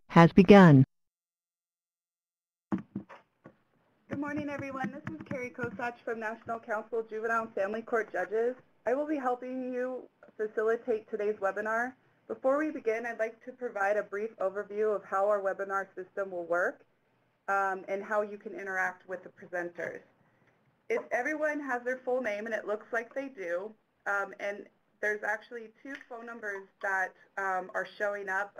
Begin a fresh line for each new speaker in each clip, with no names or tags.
has begun.
Good morning, everyone. This is Carrie Kosach from National Council of Juvenile and Family Court Judges. I will be helping you facilitate today's webinar. Before we begin, I'd like to provide a brief overview of how our webinar system will work and how you can interact with the presenters. If everyone has their full name, and it looks like they do, and there's actually two phone numbers that are showing up,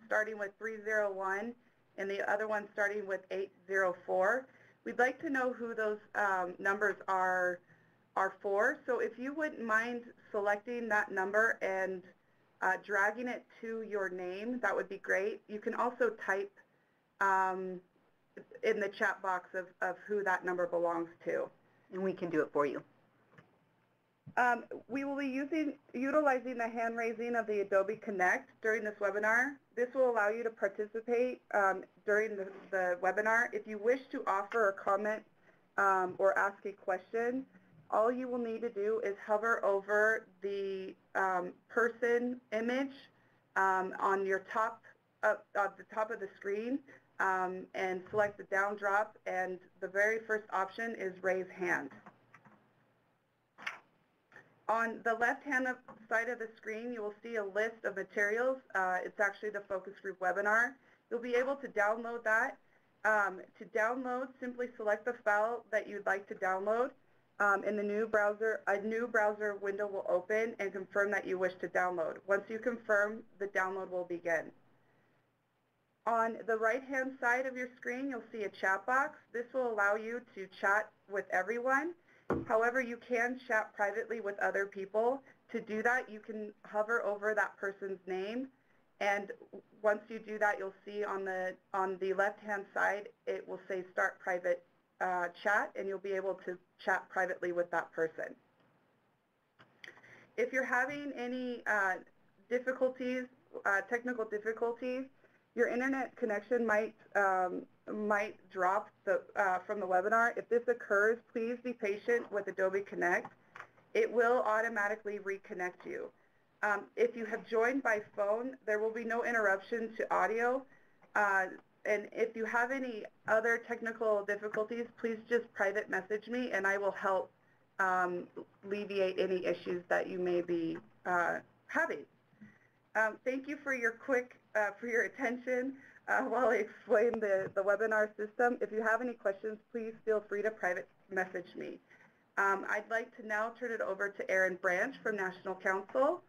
starting with 301 and the other one starting with 804. We'd like to know who those numbers are for. So if you wouldn't mind selecting that number and dragging it to your name, that would be great. You can also type in the chat box of who that number belongs to.
And we can do it for you.
We will be utilizing the hand raising of the Adobe Connect during this webinar. This will allow you to participate during the webinar. If you wish to offer a comment or ask a question, all you will need to do is hover over the person image on your top at the top of the screen and select the down drop, and the very first option is raise hand. On the left-hand side of the screen, you will see a list of materials. It's actually the focus group webinar. You'll be able to download that. To download, simply select the file that you'd like to download. In the new browser, a new browser window will open and confirm that you wish to download. Once you confirm, the download will begin. On the right-hand side of your screen, you'll see a chat box. This will allow you to chat with everyone. However, you can chat privately with other people. To do that, you can hover over that person's name, and once you do that, you'll see on the left-hand side, it will say Start Private Chat, and you'll be able to chat privately with that person. If you're having any difficulties, technical difficulties, your internet connection might drop from the webinar. If this occurs, please be patient with Adobe Connect. It will automatically reconnect you. If you have joined by phone, there will be no interruption to audio. And if you have any other technical difficulties, please just private message me and I will help alleviate any issues that you may be having. Thank you for your attention while I explain the webinar system. If you have any questions, please feel free to private message me. I'd like to now turn it over to Erin Branch from National Council.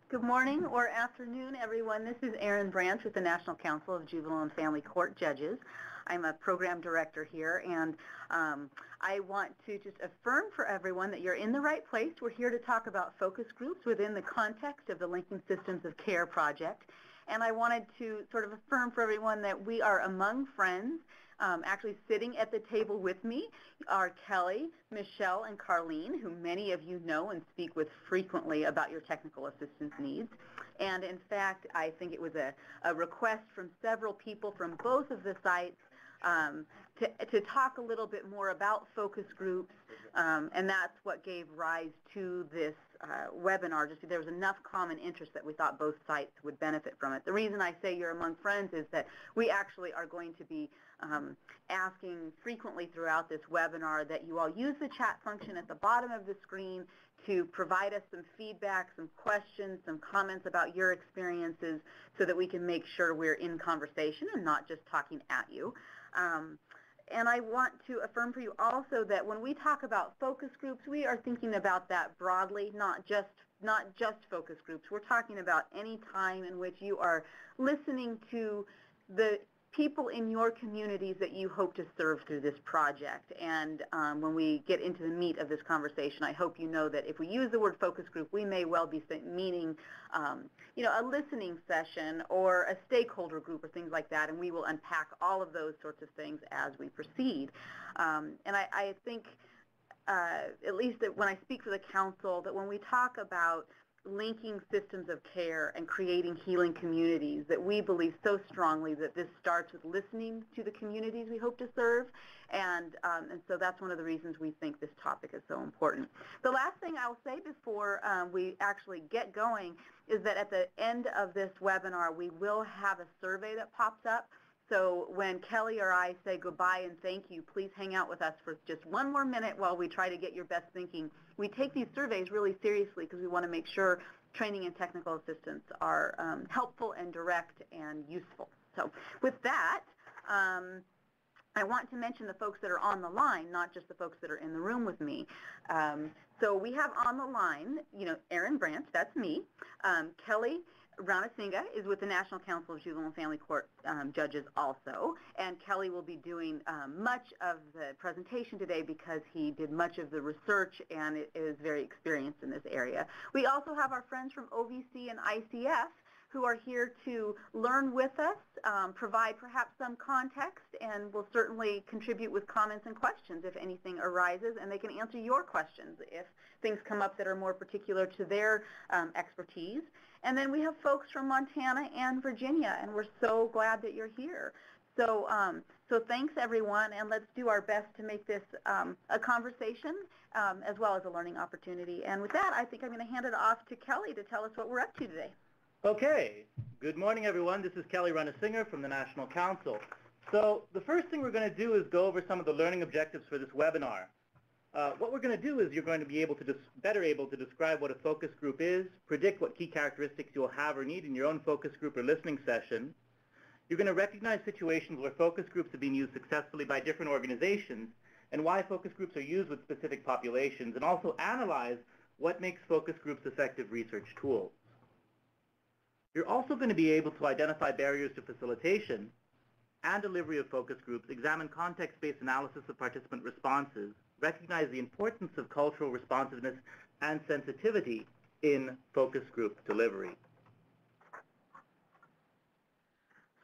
Good morning or afternoon, everyone. This is Erin Branch with the National Council of Juvenile and Family Court Judges. I'm a program director here, and I want to just affirm for everyone that you're in the right place. We're here to talk about focus groups within the context of the Linking Systems of Care project. And I wanted to sort of affirm for everyone that we are among friends. Actually sitting at the table with me are Kelly, Michelle, and Carlene, who many of you know and speak with frequently about your technical assistance needs. And in fact, I think it was a request from several people from both of the sites to talk a little bit more about focus groups, and that's what gave rise to this webinar. Just there was enough common interest that we thought both sites would benefit from it. The reason I say you're among friends is that we actually are going to be asking frequently throughout this webinar that you all use the chat function at the bottom of the screen to provide us some feedback, some questions, some comments about your experiences so that we can make sure we're in conversation and not just talking at you. And I want to affirm for you also that when we talk about focus groups, we are thinking about that broadly, not just focus groups. We're talking about any time in which you are listening to the people in your communities that you hope to serve through this project. And when we get into the meat of this conversation, I hope you know that if we use the word focus group, we may well be meaning a listening session or a stakeholder group or things like that, and we will unpack all of those sorts of things as we proceed. And I think, at least that when I speak for the council, that when we talk about linking systems of care and creating healing communities, that we believe so strongly that this starts with listening to the communities we hope to serve, and so that's one of the reasons we think this topic is so important. The last thing I'll say before we actually get going is that at the end of this webinar, we will have a survey that pops up. So when Kelly or I say goodbye and thank you, please hang out with us for just one more minute while we try to get your best thinking. We take these surveys really seriously because we want to make sure training and technical assistance are helpful and direct and useful. So with that, I want to mention the folks that are on the line, not just the folks that are in the room with me. So we have on the line, Erin Branch, that's me. Kelly Ranasinghe is with the National Council of Juvenile and Family Court Judges also, and Kelly will be doing much of the presentation today because he did much of the research and is very experienced in this area. We also have our friends from OVC and ICF who are here to learn with us, provide perhaps some context, and will certainly contribute with comments and questions if anything arises, and they can answer your questions if things come up that are more particular to their expertise. And then we have folks from Montana and Virginia, and we're so glad that you're here. So, so thanks everyone, and let's do our best to make this a conversation as well as a learning opportunity. And with that, I think I'm going to hand it off to Kelly to tell us what we're up to today.
Okay. Good morning, everyone. This is Kelly Ranasinghe from the National Council. So the first thing we're going to do is go over some of the learning objectives for this webinar. What we're going to do is you're going to be able to better able to describe what a focus group is, predict what key characteristics you'll have or need in your own focus group or listening session. You're going to recognize situations where focus groups have been used successfully by different organizations and why focus groups are used with specific populations, and also analyze what makes focus groups effective research tools. You're also going to be able to identify barriers to facilitation and delivery of focus groups, examine context-based analysis of participant responses, recognize the importance of cultural responsiveness and sensitivity in focus group delivery.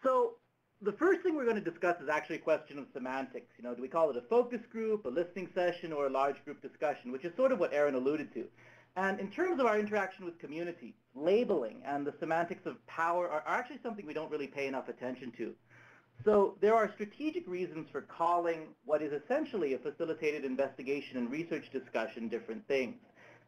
So the first thing we're going to discuss is actually a question of semantics. Do we call it a focus group, a listening session, or a large group discussion, which is sort of what Erin alluded to. And in terms of our interaction with community, labeling and the semantics of power are actually something we don't really pay enough attention to. So there are strategic reasons for calling what is essentially a facilitated investigation and research discussion different things.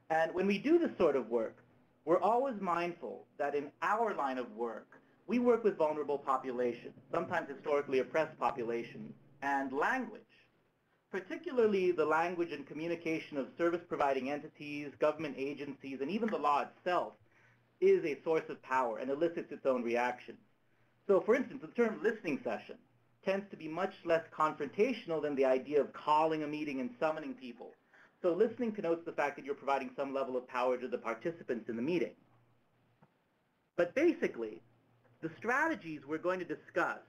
And when we do this sort of work, we're always mindful that in our line of work, we work with vulnerable populations, sometimes historically oppressed populations, and language, particularly the language and communication of service-providing entities, government agencies, and even the law itself, is a source of power and elicits its own reactions. So, for instance, the term listening session tends to be much less confrontational than the idea of calling a meeting and summoning people. So listening connotes the fact that you're providing some level of power to the participants in the meeting. But basically, the strategies we're going to discuss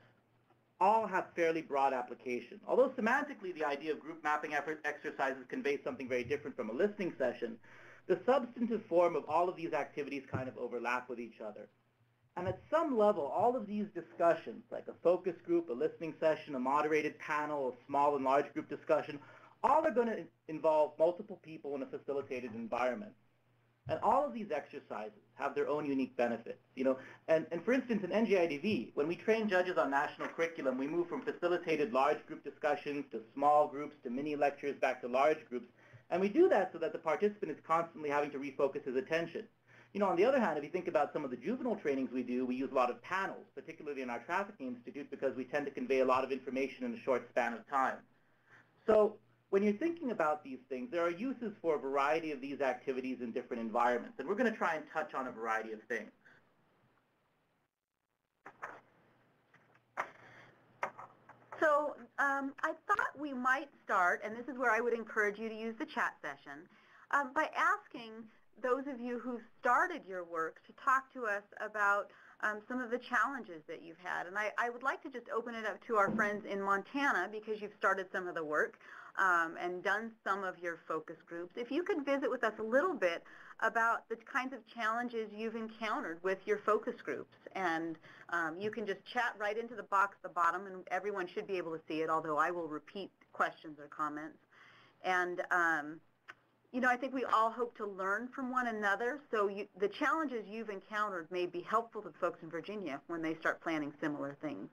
all have fairly broad application. Although semantically the idea of group mapping exercises conveys something very different from a listening session, the substantive form of all of these activities kind of overlap with each other. And at some level, all of these discussions, like a focus group, a listening session, a moderated panel, a small and large group discussion, all are going to involve multiple people in a facilitated environment. And all of these exercises have their own unique benefits. And for instance, in NJIDV, when we train judges on national curriculum, we move from facilitated large group discussions to small groups to mini lectures back to large groups. And we do that so that the participant is constantly having to refocus his attention. On the other hand, if you think about some of the juvenile trainings we do, we use a lot of panels, particularly in our trafficking institute, because we tend to convey a lot of information in a short span of time. So when you're thinking about these things, there are uses for a variety of these activities in different environments, and we're going to try and touch on a variety of things.
So I thought we might start, and this is where I would encourage you to use the chat session, by asking those of you who've started your work to talk to us about some of the challenges that you've had. And I would like to just open it up to our friends in Montana, because you've started some of the work and done some of your focus groups. If you could visit with us a little bit about the kinds of challenges you've encountered with your focus groups. And you can just chat right into the box at the bottom, and everyone should be able to see it, although I will repeat questions or comments. And I think we all hope to learn from one another, so the challenges you've encountered may be helpful to folks in Virginia when they start planning similar things.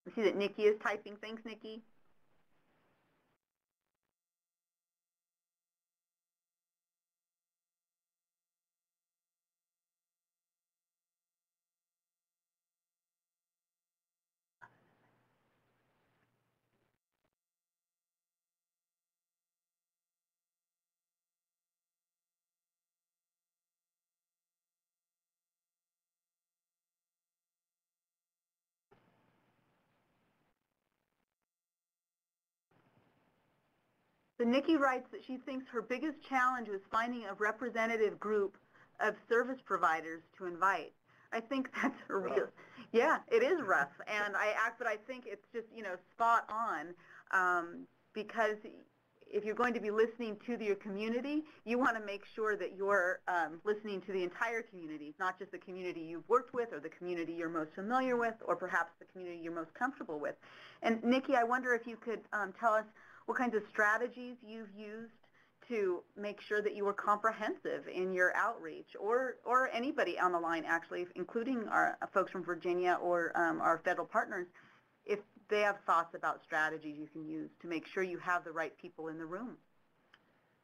I see that Nikki is typing. Thanks, Nikki. So Nikki writes that she thinks her biggest challenge was finding a representative group of service providers to invite. I think that's a real, yeah, it is rough, but I think it's just, spot on, because if you're going to be listening to your community, you want to make sure that you're listening to the entire community, not just the community you've worked with or the community you're most familiar with or perhaps the community you're most comfortable with. And Nikki, I wonder if you could tell us what kinds of strategies you've used to make sure that you were comprehensive in your outreach, or anybody on the line actually, including our folks from Virginia or our federal partners, if they have thoughts about strategies you can use to make sure you have the right people in the room.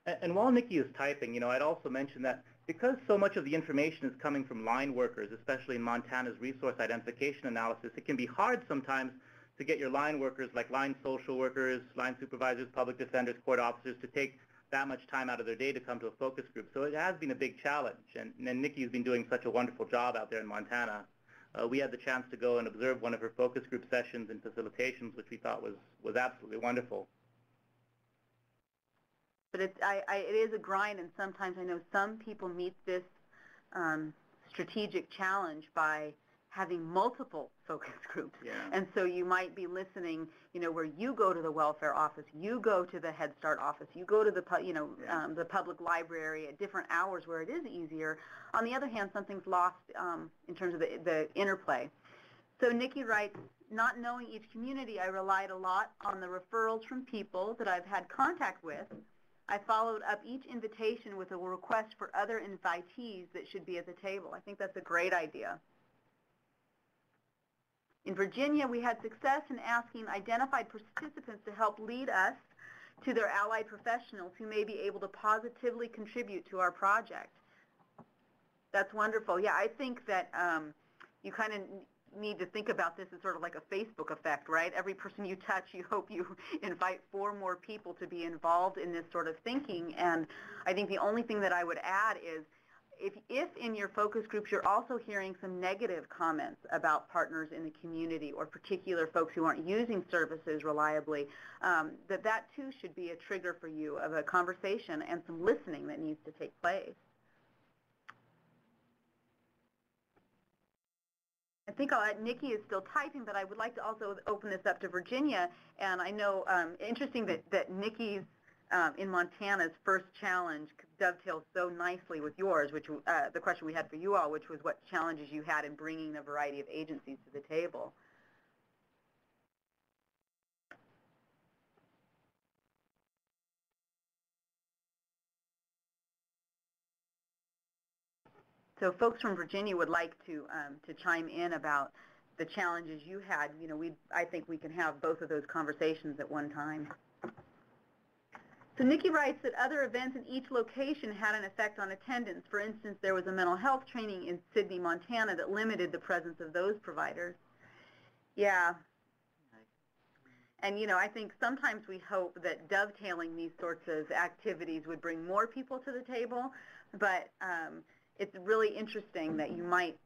And while Nikki is typing, I'd also mention that because so much of the information is coming from line workers, especially in Montana's resource identification analysis, it can be hard sometimes to get your line workers, like line social workers, line supervisors, public defenders, court officers, to take that much time out of their day to come to a focus group. So it has been a big challenge, and Nikki's been doing such a wonderful job out there in Montana. We had the chance to go and observe one of her focus group sessions and facilitations, which we thought was absolutely wonderful.
But it is a grind, and sometimes I know some people meet this strategic challenge by having multiple focus groups.
Yeah.
And so you might be listening, where you go to the welfare office, you go to the Head Start office, you go to the, the public library at different hours where it is easier. On the other hand, something's lost in terms of the interplay. So Nikki writes, not knowing each community, I relied a lot on the referrals from people that I've had contact with. I followed up each invitation with a request for other invitees that should be at the table. I think that's a great idea. In Virginia, we had success in asking identified participants to help lead us to their allied professionals who may be able to positively contribute to our project. That's wonderful. Yeah, I think that you kind of need to think about this as sort of like a Facebook effect, right? Every person you touch, you hope you invite 4 more people to be involved in this sort of thinking. And I think the only thing that I would add is if in your focus groups you're also hearing some negative comments about partners in the community or particular folks who aren't using services reliably, that too should be a trigger for you of a conversation and some listening that needs to take place. I think Nikki is still typing, but I would like to also open this up to Virginia. And I know, interesting that Nikki's in Montana's first challenge dovetails so nicely with yours, which the question we had for you all, which was what challenges you had in bringing a variety of agencies to the table. So folks from Virginia would like to chime in about the challenges you had. I think we can have both of those conversations at one time. So Nikki writes that other events in each location had an effect on attendance. For instance, there was a mental health training in Sidney, Montana that limited the presence of those providers. Yeah. And, I think sometimes we hope that dovetailing these sorts of activities would bring more people to the table, but it's really interesting that you might,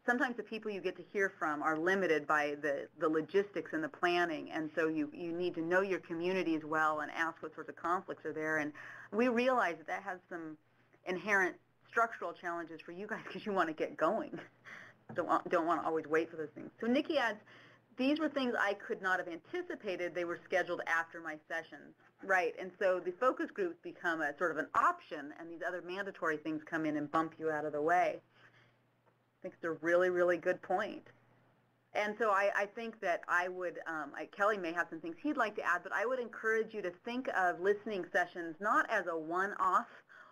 sometimes the people you get to hear from are limited by the logistics and the planning, and so you need to know your communities well and ask what sorts of conflicts are there. And we realize that has some inherent structural challenges for you guys because you want to get going. Don't want to always wait for those things. So Nikki adds, these were things I could not have anticipated. They were scheduled after my sessions. Right, and so the focus groups become a sort of an option, and these other mandatory things come in and bump you out of the way. I think it's a really, really good point. And so I think that I would, Kelly may have some things he'd like to add, but I would encourage you to think of listening sessions not as a one-off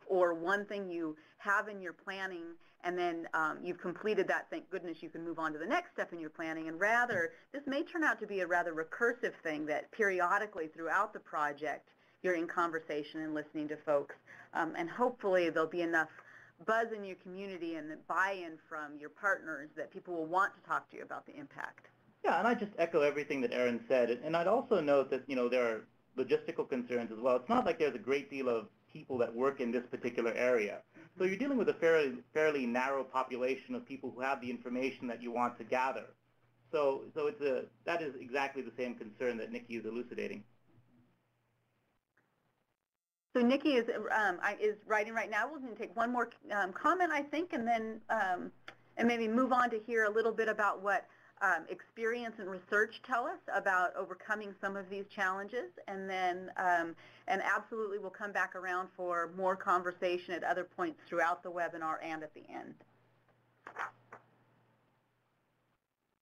or one thing you have in your planning and then you've completed that, thank goodness you can move on to the next step in your planning, and rather this may turn out to be a rather recursive thing that periodically throughout the project you're in conversation and listening to folks, and hopefully there'll be enough buzz in your community and the buy-in from your partners that people will want to talk to you about the impact.
Yeah, and I just echo everything that Erin said, and I'd also note that, there are logistical concerns as well. It's not like there's a great deal of people that work in this particular area. So you're dealing with a fairly narrow population of people who have the information that you want to gather. So that is exactly the same concern that Nikki is elucidating.
So Nikki is writing right now. We're going to take one more comment, I think, and then and maybe move on to hear a little bit about what experience and research tell us about overcoming some of these challenges, and then and absolutely we'll come back around for more conversation at other points throughout the webinar and at the end.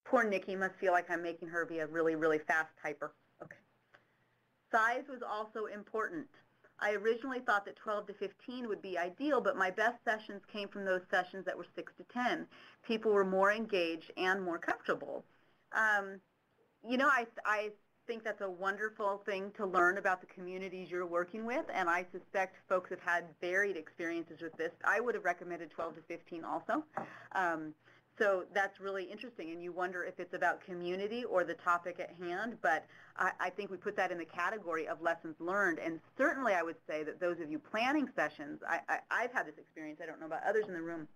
Poor Nikki must feel like I'm making her be a really, really fast typer. Okay. Size was also important. I originally thought that 12 to 15 would be ideal, but my best sessions came from those sessions that were 6 to 10. People were more engaged and more comfortable. I think that's a wonderful thing to learn about the communities you're working with, and I suspect folks have had varied experiences with this. I would have recommended 12 to 15 also. So that's really interesting, and you wonder if it's about community or the topic at hand, but I think we put that in the category of lessons learned, and certainly I would say that those of you planning sessions, I've had this experience, I don't know about others in the room,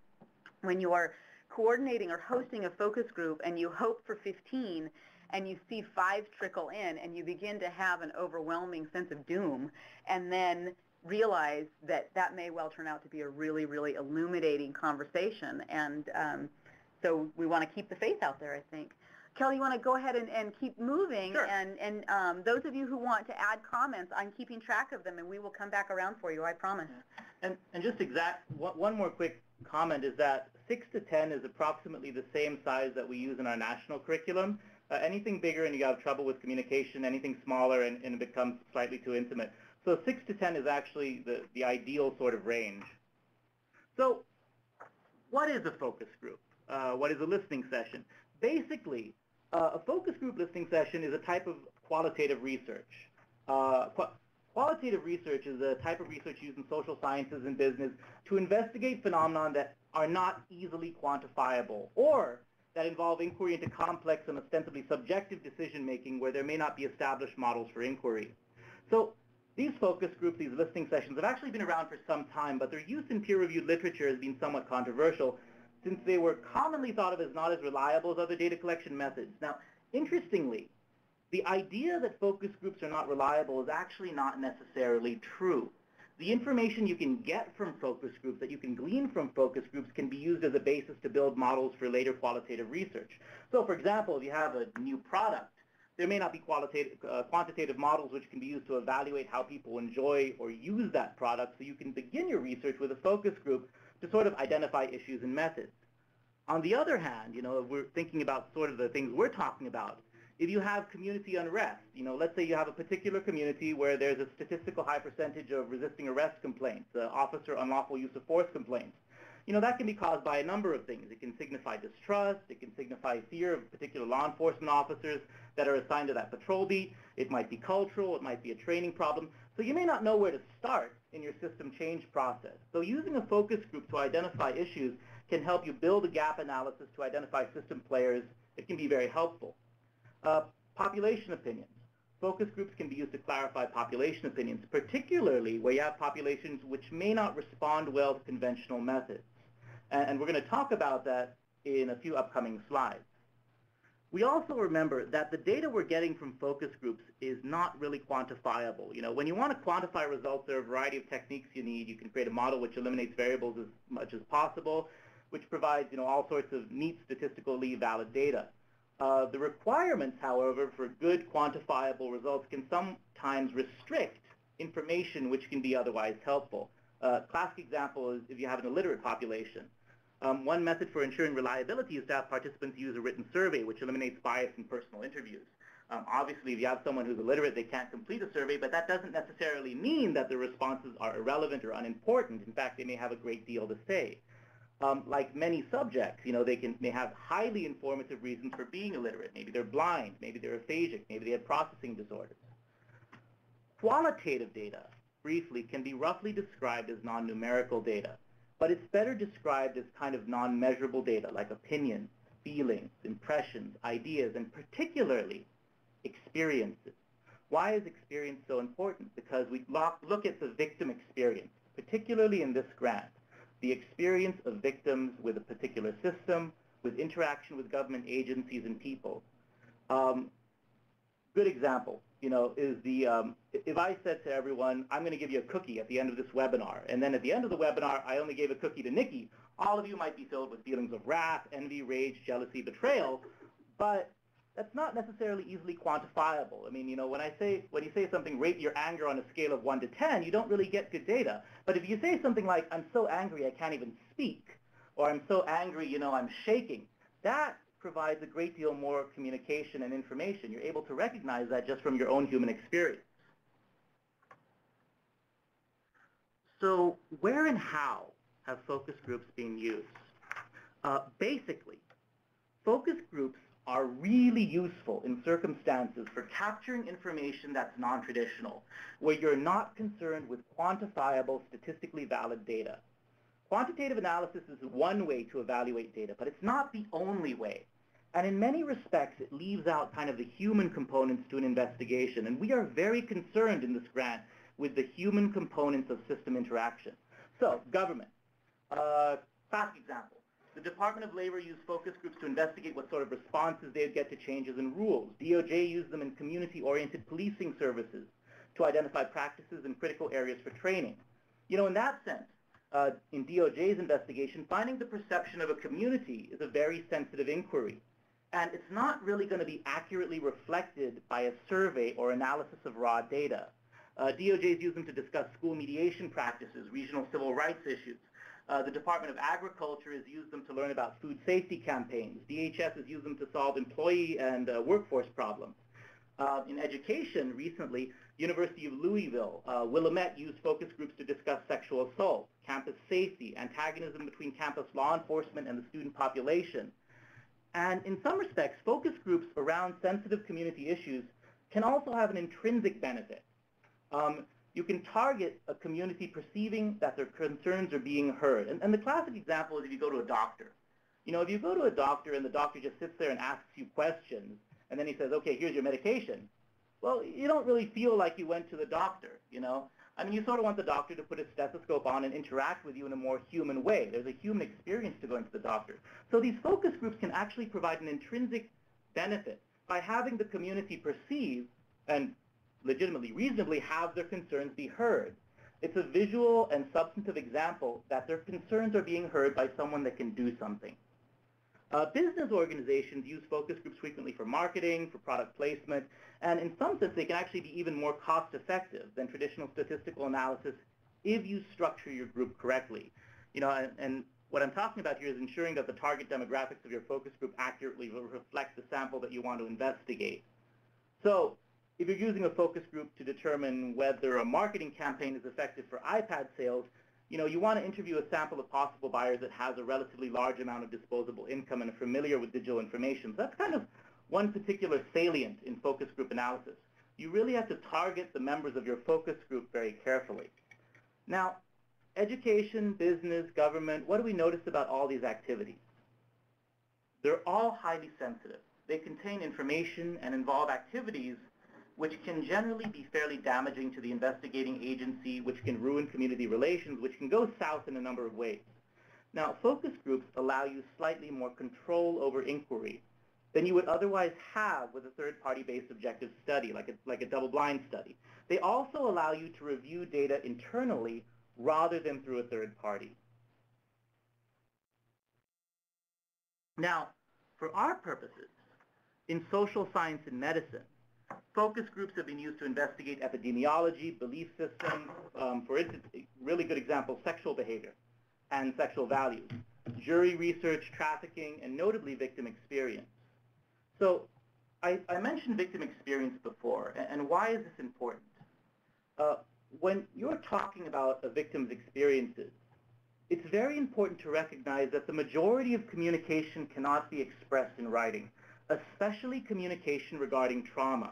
when you are coordinating or hosting a focus group and you hope for 15 and you see 5 trickle in and you begin to have an overwhelming sense of doom, and then realize that that may well turn out to be a really, really illuminating conversation, and so we want to keep the faith out there, I think. Kelly, you want to go ahead and keep moving?
Sure.
And those of you who want to add comments, I'm keeping track of them, and we will come back around for you, I promise.
And just one more quick comment is that 6 to 10 is approximately the same size that we use in our national curriculum. Anything bigger and you have trouble with communication, anything smaller and it becomes slightly too intimate. So 6 to 10 is actually the ideal sort of range. So what is a focus group? What is a listening session? Basically, a focus group listening session is a type of qualitative research. Qualitative research is a type of research used in social sciences and business to investigate phenomena that are not easily quantifiable or that involve inquiry into complex and ostensibly subjective decision-making where there may not be established models for inquiry. So these focus groups, these listening sessions, have actually been around for some time, but their use in peer-reviewed literature has been somewhat controversial since they were commonly thought of as not as reliable as other data collection methods. Now, interestingly, the idea that focus groups are not reliable is actually not necessarily true. The information you can get from focus groups, that you can glean from focus groups, can be used as a basis to build models for later qualitative research. So, for example, if you have a new product, there may not be quantitative models which can be used to evaluate how people enjoy or use that product, so you can begin your research with a focus group to sort of identify issues and methods. On the other hand, if we're thinking about sort of the things we're talking about, if you have community unrest, let's say you have a particular community where there's a statistical high percentage of resisting arrest complaints, officer unlawful use of force complaints, that can be caused by a number of things. It can signify distrust, it can signify fear of particular law enforcement officers that are assigned to that patrol beat, it might be cultural, it might be a training problem, so you may not know where to start in your system change process. So using a focus group to identify issues can help you build a gap analysis to identify system players. It can be very helpful. Population opinions. Focus groups can be used to clarify population opinions, particularly where you have populations which may not respond well to conventional methods. And we're going to talk about that in a few upcoming slides. We also remember that the data we're getting from focus groups is not really quantifiable. When you want to quantify results, there are a variety of techniques you need. You can create a model which eliminates variables as much as possible, which provides all sorts of neat statistically valid data. The requirements, however, for good quantifiable results can sometimes restrict information which can be otherwise helpful. Classic example is if you have an illiterate population. One method for ensuring reliability is to have participants use a written survey, which eliminates bias in personal interviews. Obviously, if you have someone who's illiterate, they can't complete a survey, but that doesn't necessarily mean that the responses are irrelevant or unimportant. In fact, they may have a great deal to say. Like many subjects, they may have highly informative reasons for being illiterate. Maybe they're blind, maybe they're aphasic, maybe they have processing disorders. Qualitative data, briefly, can be roughly described as non-numerical data, but it's better described as kind of non-measurable data, like opinions, feelings, impressions, ideas, and particularly experiences. Why is experience so important? Because we look at the victim experience, particularly in this grant, the experience of victims with a particular system, with interaction with government agencies and people. Good example, is if I said to everyone, I'm going to give you a cookie at the end of this webinar, and then at the end of the webinar, I only gave a cookie to Nikki, all of you might be filled with feelings of wrath, envy, rage, jealousy, betrayal, but that's not necessarily easily quantifiable. I mean, when you say something, rate your anger on a scale of 1 to 10, you don't really get good data. But if you say something like, I'm so angry I can't even speak, or I'm so angry, I'm shaking, that provides a great deal more communication and information. You're able to recognize that just from your own human experience. So where and how have focus groups been used? Basically, focus groups are really useful in circumstances for capturing information that's non-traditional, where you're not concerned with quantifiable, statistically valid data. Quantitative analysis is one way to evaluate data, but it's not the only way. And in many respects, it leaves out kind of the human components to an investigation. And we are very concerned in this grant with the human components of system interaction. So, government. Classic example. The Department of Labor used focus groups to investigate what sort of responses they would get to changes in rules. DOJ used them in community-oriented policing services to identify practices in critical areas for training. In that sense, in DOJ's investigation, finding the perception of a community is a very sensitive inquiry. And it's not really going to be accurately reflected by a survey or analysis of raw data. DOJ's used them to discuss school mediation practices, regional civil rights issues. The Department of Agriculture has used them to learn about food safety campaigns. DHS has used them to solve employee and workforce problems. In education, recently, University of Louisville, Willamette used focus groups to discuss sexual assault, campus safety, antagonism between campus law enforcement and the student population. And in some respects, focus groups around sensitive community issues can also have an intrinsic benefit. You can target a community perceiving that their concerns are being heard. And the classic example is if you go to a doctor. If you go to a doctor and the doctor just sits there and asks you questions, and then he says, okay, here's your medication, well, you don't really feel like you went to the doctor, I mean, you sort of want the doctor to put his stethoscope on and interact with you in a more human way. There's a human experience to going to the doctor. So these focus groups can actually provide an intrinsic benefit by having the community perceive and legitimately, reasonably have their concerns be heard. It's a visual and substantive example that their concerns are being heard by someone that can do something. Business organizations use focus groups frequently for marketing, for product placement, and in some sense they can actually be even more cost-effective than traditional statistical analysis if you structure your group correctly. And what I'm talking about here is ensuring that the target demographics of your focus group accurately reflect the sample that you want to investigate. So, if you're using a focus group to determine whether a marketing campaign is effective for iPad sales, you want to interview a sample of possible buyers that has a relatively large amount of disposable income and are familiar with digital information. So that's kind of one particular salient in focus group analysis. You really have to target the members of your focus group very carefully. Now, education, business, government, what do we notice about all these activities? They're all highly sensitive. They contain information and involve activities which can generally be fairly damaging to the investigating agency, which can ruin community relations, which can go south in a number of ways. Now, focus groups allow you slightly more control over inquiry than you would otherwise have with a third-party based objective study, like a double-blind study. They also allow you to review data internally rather than through a third party. Now, for our purposes, in social science and medicine, focus groups have been used to investigate epidemiology, belief systems, for instance, really good example, sexual behavior and sexual values. jury research, trafficking, and notably victim experience. So I mentioned victim experience before, and why is this important? When you're talking about a victim's experiences, it's very important to recognize that the majority of communication cannot be expressed in writing, especially communication regarding trauma.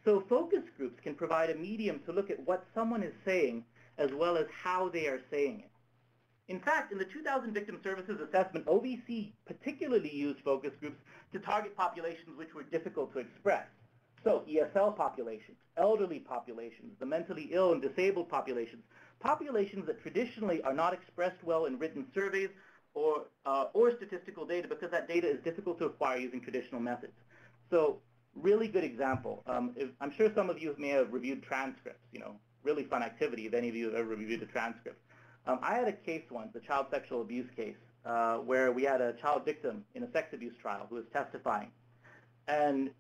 So focus groups can provide a medium to look at what someone is saying as well as how they are saying it. In fact, in the 2000 Victim Services Assessment, OVC particularly used focus groups to target populations which were difficult to express. So ESL populations, elderly populations, the mentally ill and disabled populations, populations that traditionally are not expressed well in written surveys or statistical data because that data is difficult to acquire using traditional methods. So really good example. I'm sure some of you may have reviewed transcripts, really fun activity if any of you have ever reviewed a transcript. I had a case once, a child sexual abuse case, where we had a child victim in a sex abuse trial who was testifying. And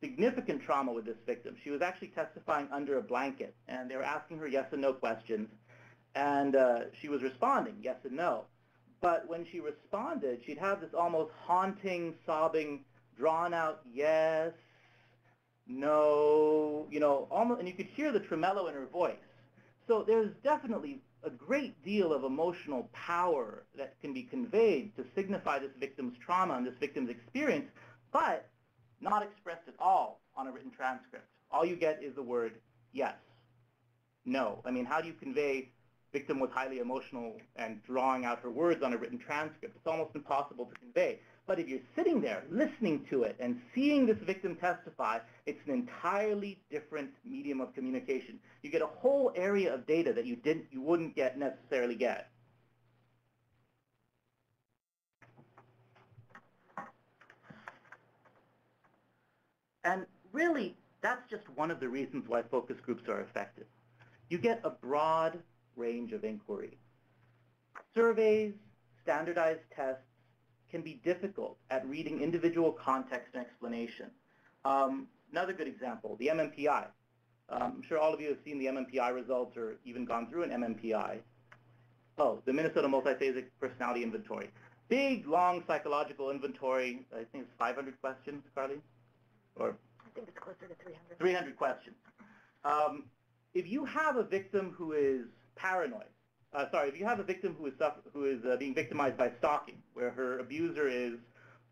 significant trauma with this victim. She was actually testifying under a blanket, and they were asking her yes and no questions, and she was responding yes and no. But when she responded, she'd have this almost haunting, sobbing, drawn out yes, no, almost, and you could hear the tremolo in her voice. So there's definitely a great deal of emotional power that can be conveyed to signify this victim's trauma and this victim's experience, but not expressed at all on a written transcript. All you get is the word yes, no. I mean, how do you convey victim was highly emotional and drawing out her words on a written transcript? It's almost impossible to convey. But if you're sitting there listening to it and seeing this victim testify, it's an entirely different medium of communication. You get a whole area of data that you wouldn't necessarily get. And really, that's just one of the reasons why focus groups are effective. You get a broad range of inquiry. Surveys, standardized tests can be difficult at reading individual context and explanation. Another good example, the MMPI. I'm sure all of you have seen the MMPI results or even gone through an MMPI. Oh, the Minnesota Multiphasic Personality Inventory. Big, long psychological inventory. I think it's 500 questions, Carly? Or
I think it's closer to 300.
300 questions. If you have a victim who is paranoid, if you have a victim who is being victimized by stalking, where her abuser is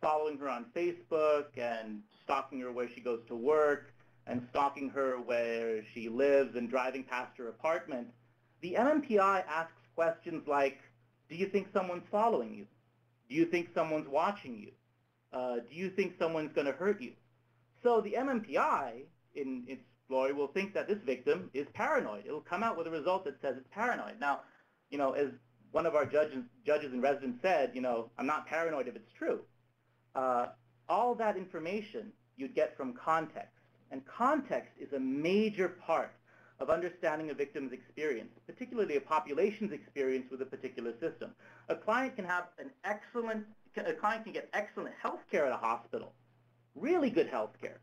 following her on Facebook and stalking her where she goes to work and stalking her where she lives and driving past her apartment, the MMPI asks questions like, do you think someone's following you? Do you think someone's watching you? Do you think someone's going to hurt you? So the MMPI, in its glory, will think that this victim is paranoid. It'll come out with a result that says it's paranoid. Now, as one of our judges in residence said, I'm not paranoid if it's true. All that information you'd get from context. And context is a major part of understanding a victim's experience, particularly a population's experience with a particular system. A client can get excellent health care at a hospital, really good health care.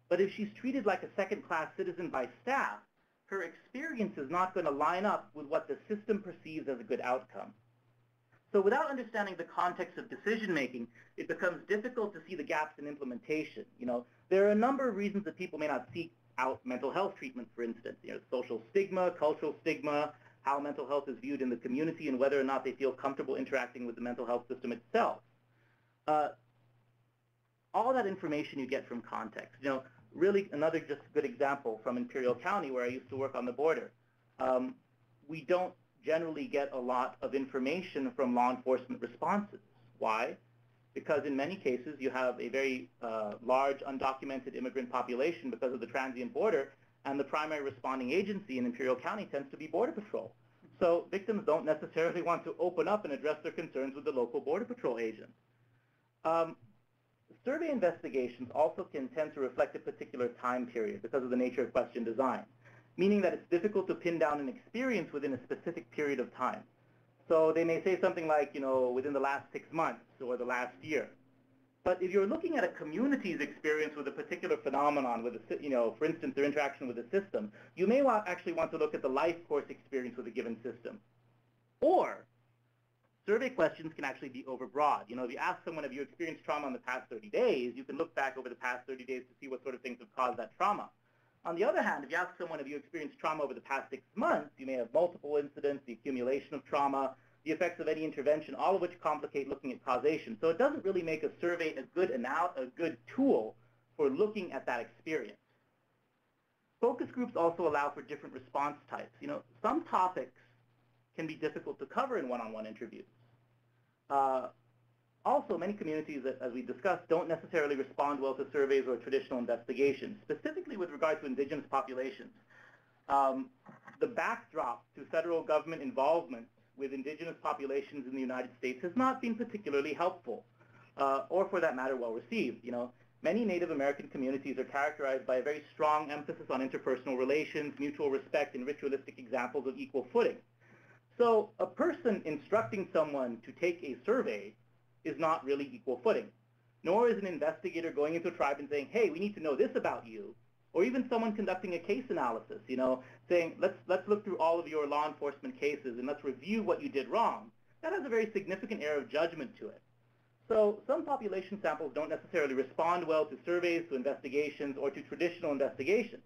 But if she's treated like a second-class citizen by staff, her experience is not going to line up with what the system perceives as a good outcome. So without understanding the context of decision-making, it becomes difficult to see the gaps in implementation. There are a number of reasons that people may not seek out mental health treatment, for instance. Social stigma, cultural stigma, how mental health is viewed in the community, and whether or not they feel comfortable interacting with the mental health system itself. All that information you get from context. Really another just good example from Imperial County, where I used to work on the border. We don't generally get a lot of information from law enforcement responses. Why? Because in many cases you have a very large undocumented immigrant population because of the transient border, and the primary responding agency in Imperial County tends to be Border Patrol. So victims don't necessarily want to open up and address their concerns with the local Border Patrol agent. Survey investigations also can tend to reflect a particular time period because of the nature of question design, meaning that it's difficult to pin down an experience within a specific period of time. So they may say something like, within the last 6 months or the last year. But if you're looking at a community's experience with a particular phenomenon, with for instance, their interaction with a system, you may actually want to look at the life course experience with a given system. Or survey questions can actually be overbroad. You know, if you ask someone, have you experienced trauma in the past 30 days, you can look back over the past 30 days to see what sort of things have caused that trauma. On the other hand, if you ask someone, have you experienced trauma over the past 6 months, you may have multiple incidents, the accumulation of trauma, the effects of any intervention, all of which complicate looking at causation. So it doesn't really make a survey a good tool for looking at that experience. Focus groups also allow for different response types. You know, some topics can be difficult to cover in one-on-one interviews. Also, many communities, as we discussed, don't necessarily respond well to surveys or traditional investigations, specifically with regard to indigenous populations. The backdrop to federal government involvement with indigenous populations in the United States has not been particularly helpful, or for that matter, well received. You know, many Native American communities are characterized by a very strong emphasis on interpersonal relations, mutual respect, and ritualistic examples of equal footing. So a person instructing someone to take a survey is not really equal footing, nor is an investigator going into a tribe and saying, hey, we need to know this about you, or even someone conducting a case analysis, you know, saying, let's look through all of your law enforcement cases and let's review what you did wrong. That has a very significant error of judgment to it. So some population samples don't necessarily respond well to surveys, to investigations, or to traditional investigations.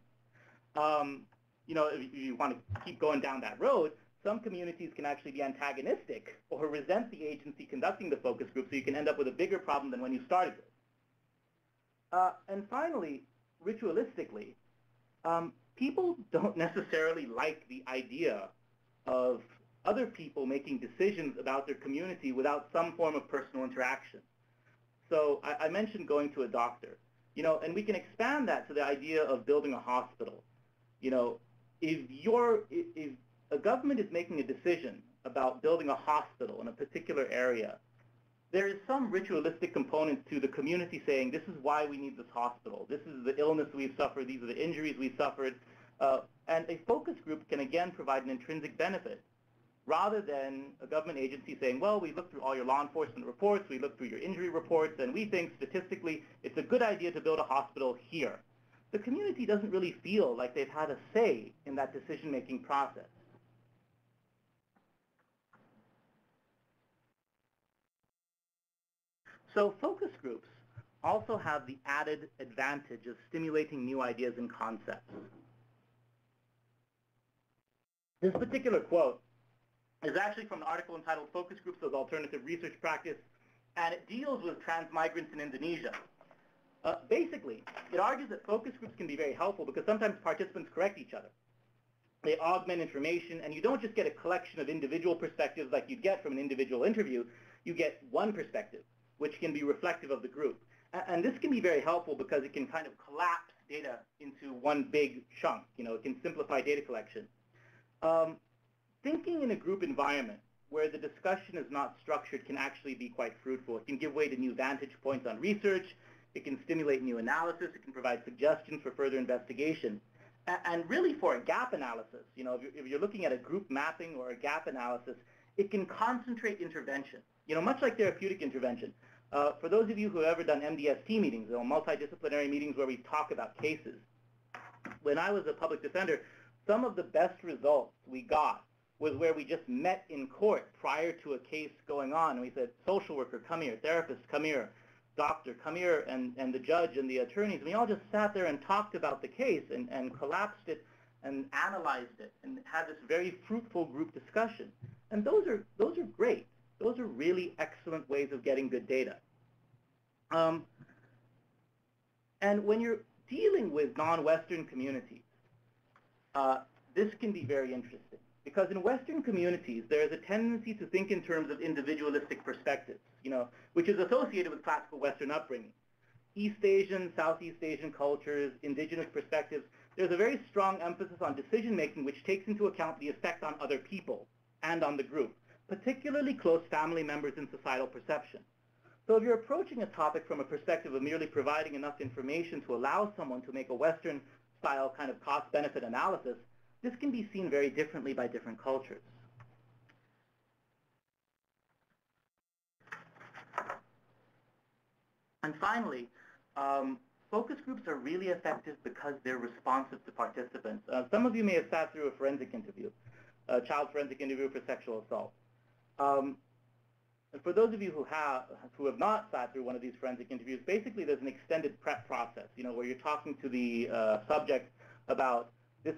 You know, if you want to keep going down that road, some communities can actually be antagonistic or resent the agency conducting the focus group, so you can end up with a bigger problem than when you started with. And finally, ritualistically, people don't necessarily like the idea of other people making decisions about their community without some form of personal interaction. So I mentioned going to a doctor, you know, and we can expand that to the idea of building a hospital. You know, if a government is making a decision about building a hospital in a particular area, there is some ritualistic component to the community saying, this is why we need this hospital. This is the illness we've suffered. These are the injuries we've suffered. And a focus group can, again, provide an intrinsic benefit, rather than a government agency saying, well, we looked through all your law enforcement reports, we looked through your injury reports, and we think statistically it's a good idea to build a hospital here. The community doesn't really feel like they've had a say in that decision-making process. So focus groups also have the added advantage of stimulating new ideas and concepts. This particular quote is actually from an article entitled Focus Groups as Alternative Research Practice, and it deals with trans-migrants in Indonesia. Basically, it argues that focus groups can be very helpful because sometimes participants correct each other. They augment information, and you don't just get a collection of individual perspectives like you'd get from an individual interview. You get one perspective, which can be reflective of the group. And this can be very helpful because it can kind of collapse data into one big chunk. You know, it can simplify data collection. Thinking in a group environment where the discussion is not structured can actually be quite fruitful. It can give way to new vantage points on research. It can stimulate new analysis. It can provide suggestions for further investigation. And really for a gap analysis, you know, if you're looking at a group mapping or a gap analysis, it can concentrate intervention, you know, much like therapeutic intervention. For those of you who have ever done MDST meetings, or multidisciplinary meetings where we talk about cases, when I was a public defender, some of the best results we got was where we just met in court prior to a case going on, and we said, social worker, come here, therapist, come here, doctor, come here, and the judge and the attorneys, and we all just sat there and talked about the case and collapsed it and analyzed it and had this very fruitful group discussion. And those are great. Those are really excellent ways of getting good data. And when you're dealing with non-Western communities, this can be very interesting. Because in Western communities, there is a tendency to think in terms of individualistic perspectives, you know, which is associated with classical Western upbringing. East Asian, Southeast Asian cultures, indigenous perspectives, there's a very strong emphasis on decision-making which takes into account the effect on other people and on the group, particularly close family members in societal perception. So if you're approaching a topic from a perspective of merely providing enough information to allow someone to make a Western-style kind of cost-benefit analysis, this can be seen very differently by different cultures. And finally, focus groups are really effective because they're responsive to participants. Some of you may have sat through a forensic interview, a child forensic interview for sexual assault. And for those of you who have not sat through one of these forensic interviews, basically there's an extended prep process, where you're talking to the subject about these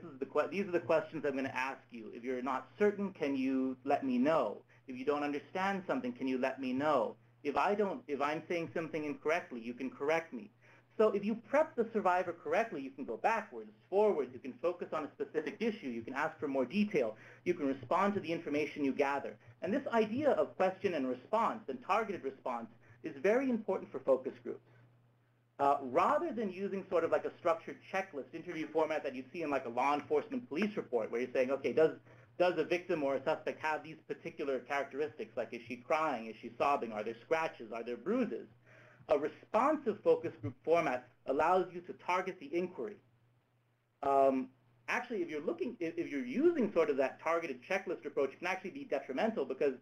are the questions I'm going to ask you. If you're not certain, can you let me know? If you don't understand something, can you let me know? If I'm saying something incorrectly, you can correct me. So if you prep the survivor correctly, you can go backwards, forwards, you can focus on a specific issue, you can ask for more detail, you can respond to the information you gather. And this idea of question and response and targeted response is very important for focus groups. Rather than using sort of like a structured checklist interview format that you see in like a law enforcement police report where you're saying, okay, does a victim or a suspect have these particular characteristics, like is she crying, is she sobbing, are there scratches, are there bruises? A responsive focus group format allows you to target the inquiry. Actually, if you're using sort of that targeted checklist approach, it can actually be detrimental because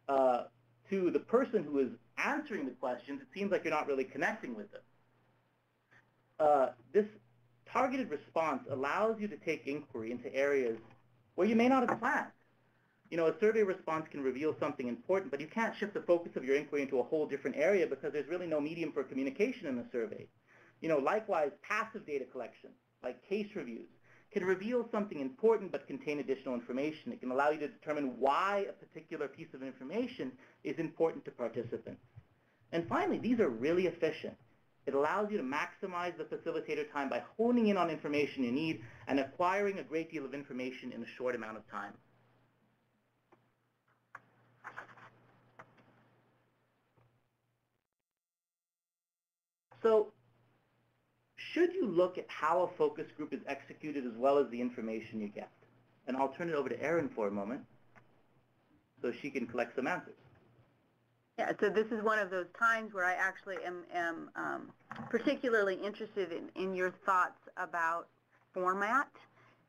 to the person who is answering the questions, it seems like you're not really connecting with them. This targeted response allows you to take inquiry into areas where you may not have planned. A survey response can reveal something important, but you can't shift the focus of your inquiry into a whole different area because there's really no medium for communication in the survey. Likewise, passive data collection, like case reviews, can reveal something important but contain additional information. It can allow you to determine why a particular piece of information is important to participants. And finally, these are really efficient. It allows you to maximize the facilitator time by honing in on information you need and acquiring a great deal of information in a short amount of time. So, should you look at how a focus group is executed as well as the information you get? And I'll turn it over to Erin for a moment so she can collect some answers.
Yeah, so this is one of those times where I actually am particularly interested in your thoughts about format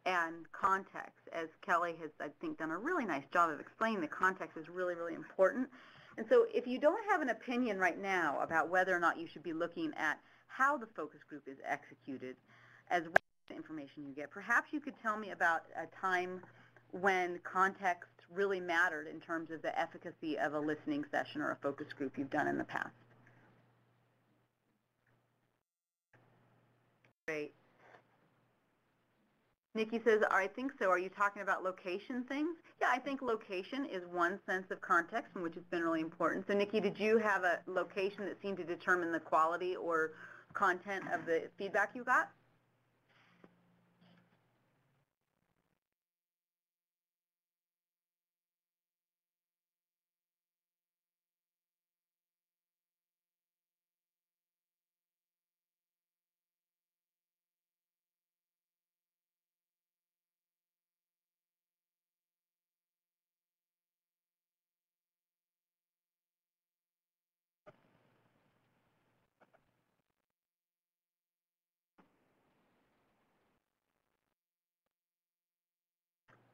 and context, as Kelly has, I think, done a really nice job of explaining. The context is really, really important. And so if you don't have an opinion right now about whether or not you should be looking at how the focus group is executed as well as the information you get, perhaps you could tell me about a time when context really mattered in terms of the efficacy of a listening session or a focus group you've done in the past. Great. Nikki says, I think so. Are you talking about location things? Yeah, I think location is one sense of context in which it's been really important. So Nikki, did you have a location that seemed to determine the quality or content of the feedback you got?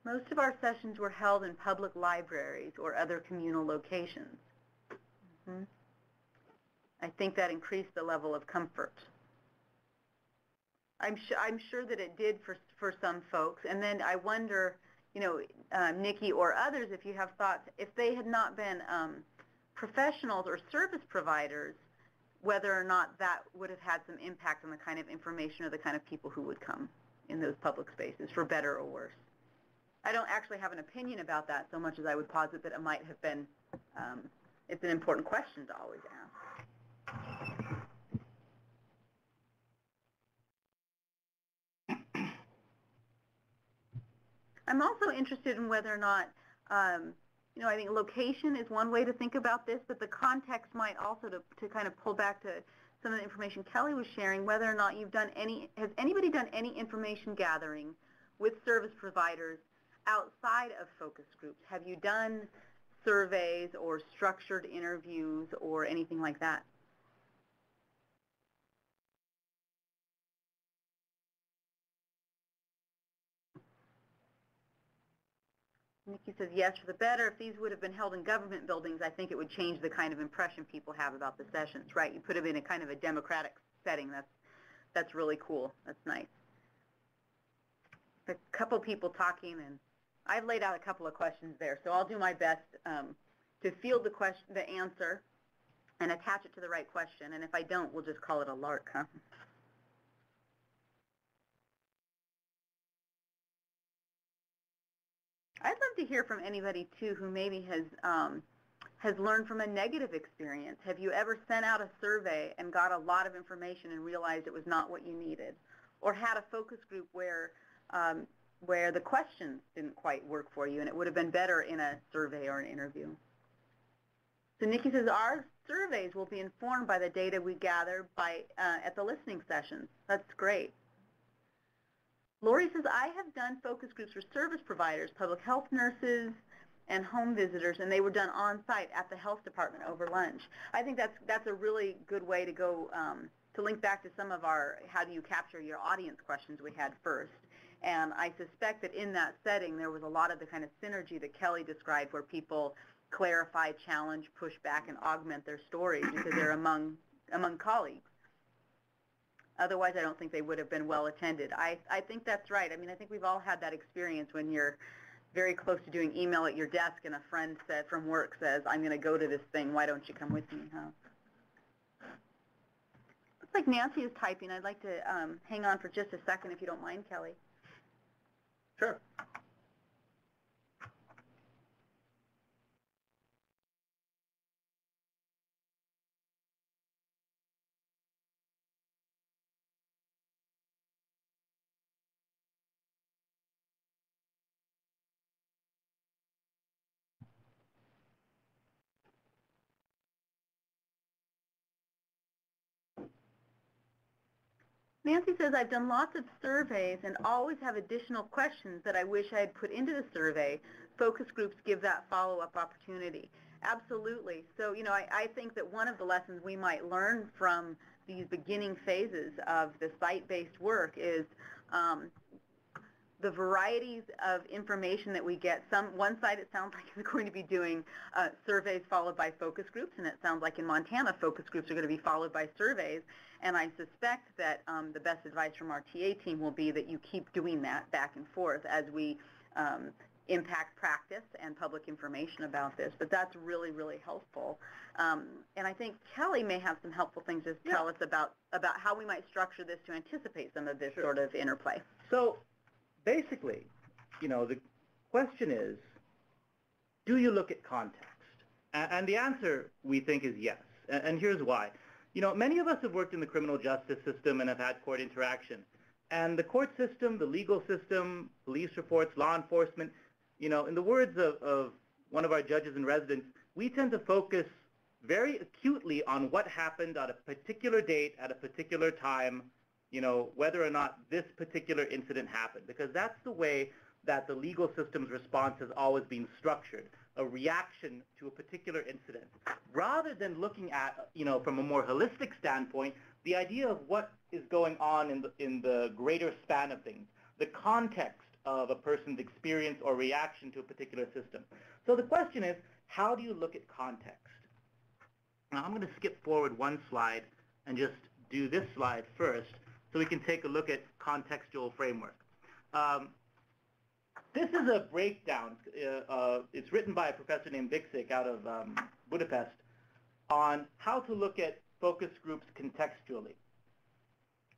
Most of our sessions were held in public libraries or other communal locations. I think that increased the level of comfort. I'm sure that it did for some folks. And then I wonder, Nikki or others, if you have thoughts, if they had not been professionals or service providers, whether or not that would have had some impact on the kind of information or the kind of people who would come in those public spaces, for better or worse. I don't actually have an opinion about that so much as I would posit that it might have been, it's an important question to always ask. I'm also interested in whether or not, I think location is one way to think about this, but the context might also, to kind of pull back to some of the information Kelly was sharing, whether or not you've done has anybody done any information gathering with service providers outside of focus groups? Have you done surveys or structured interviews or anything like that? Nikki says, yes, for the better. If these would have been held in government buildings, I think it would change the kind of impression people have about the sessions, right? You put them in a kind of a democratic setting. That's really cool. That's nice. A couple people talking, and I've laid out a couple of questions there, so I'll do my best to field the answer and attach it to the right question. And if I don't, we'll just call it a lark, huh? I'd love to hear from anybody, too, who maybe has learned from a negative experience. Have you ever sent out a survey and got a lot of information and realized it was not what you needed? Or had a focus group where the questions didn't quite work for you and it would have been better in a survey or an interview? So Nikki says, our surveys will be informed by the data we gather at the listening sessions. That's great. Lori says, I have done focus groups for service providers, public health nurses, and home visitors, and they were done on-site at the health department over lunch. I think that's a really good way to go to link back to some of our how do you capture your audience questions we had first. And I suspect that in that setting there was a lot of the kind of synergy that Kelly described where people clarify, challenge, push back, and augment their stories because they're among colleagues. Otherwise, I don't think they would have been well attended. I think that's right. I mean, I think we've all had that experience when you're very close to doing email at your desk and a friend from work says, I'm going to go to this thing. Why don't you come with me? Huh? Looks like Nancy is typing. I'd like to hang on for just a second if you don't mind, Kelly.
Sure.
Nancy says, I've done lots of surveys and always have additional questions that I wish I had put into the survey. Focus groups give that follow-up opportunity. Absolutely. So, you know, I think that one of the lessons we might learn from these beginning phases of the site-based work is the varieties of information that we get. One side, it sounds like, is going to be doing surveys followed by focus groups, and it sounds like in Montana, focus groups are going to be followed by surveys. And I suspect that the best advice from our TA team will be that you keep doing that back and forth as we impact practice and public information about this. But that's really, really helpful. And I think Kelly may have some helpful things to tell us about how we might structure this to anticipate some of this sort of interplay.
So basically, you know, the question is, do you look at context? And the answer, we think, is yes. And here's why. You know, many of us have worked in the criminal justice system and have had court interaction. And the court system, the legal system, police reports, law enforcement, you know, in the words of one of our judges in residence, we tend to focus very acutely on what happened at a particular date, at a particular time, you know, whether or not this particular incident happened, because that's the way that the legal system's response has always been structured, a reaction to a particular incident, rather than looking at, you know, from a more holistic standpoint, the idea of what is going on in the greater span of things, the context of a person's experience or reaction to a particular system. So the question is, how do you look at context? Now I'm going to skip forward one slide and just do this slide first so we can take a look at contextual framework. This is a breakdown. It's written by a professor named Vicek out of Budapest on how to look at focus groups contextually.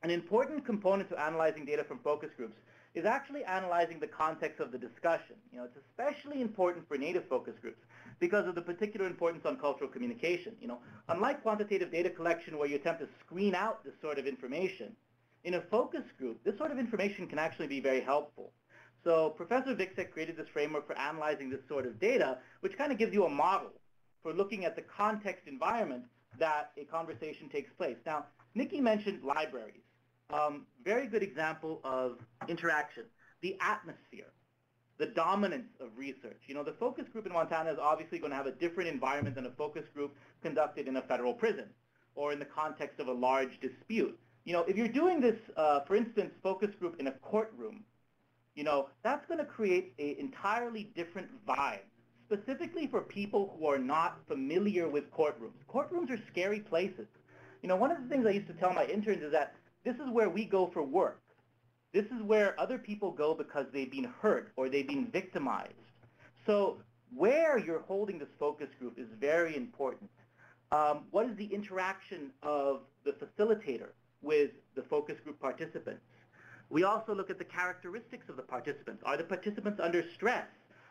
An important component to analyzing data from focus groups is actually analyzing the context of the discussion. You know, it's especially important for native focus groups because of the particular importance on cultural communication. You know, unlike quantitative data collection where you attempt to screen out this sort of information, in a focus group, this sort of information can actually be very helpful. So Professor Vicek created this framework for analyzing this sort of data, which kind of gives you a model for looking at the context environment that a conversation takes place. Now, Nikki mentioned libraries. Very good example of interaction. The atmosphere, the dominance of research. You know, the focus group in Montana is obviously going to have a different environment than a focus group conducted in a federal prison or in the context of a large dispute. You know, if you're doing this, for instance, focus group in a courtroom, you know, that's going to create an entirely different vibe, specifically for people who are not familiar with courtrooms. Courtrooms are scary places. You know, one of the things I used to tell my interns is that this is where we go for work. This is where other people go because they've been hurt or they've been victimized. So Where you're holding this focus group is very important. What is the interaction of the facilitator with the focus group participants? We also look at the characteristics of the participants. Are the participants under stress?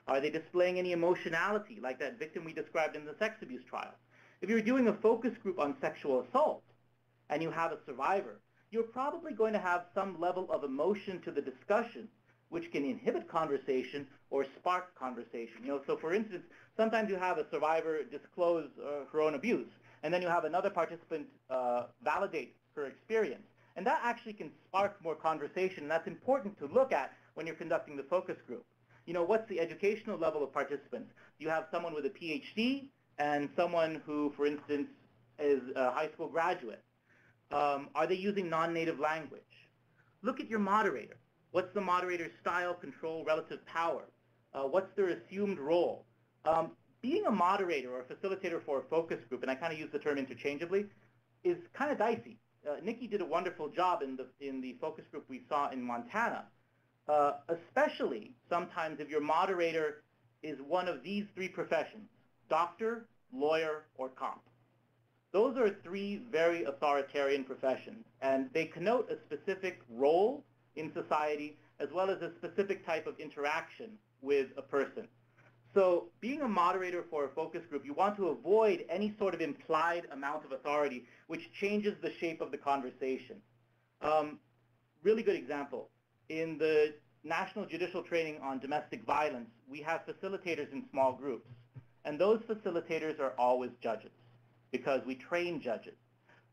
Are they displaying any emotionality, like that victim we described in the sex abuse trial? If you're doing a focus group on sexual assault and you have a survivor, you're probably going to have some level of emotion to the discussion, which can inhibit conversation or spark conversation. So for instance, sometimes you have a survivor disclose her own abuse, and then you have another participant validate her experience. And that actually can spark more conversation, and that's important to look at when you're conducting the focus group. What's the educational level of participants? You have someone with a PhD and someone who, for instance, is a high school graduate. Are they using non-native language? Look at your moderator. What's the moderator's style, control, relative power? What's their assumed role? Being a moderator or a facilitator for a focus group, and I kind of use the term interchangeably, is kind of dicey. Nikki did a wonderful job in the focus group we saw in Montana, especially sometimes if your moderator is one of these three professions: doctor, lawyer, or cop. Those are three very authoritarian professions, and they connote a specific role in society as well as a specific type of interaction with a person. So being a moderator for a focus group, you want to avoid any sort of implied amount of authority which changes the shape of the conversation. Really good example. In the National Judicial Training on Domestic Violence, we have facilitators in small groups, and those facilitators are always judges because we train judges.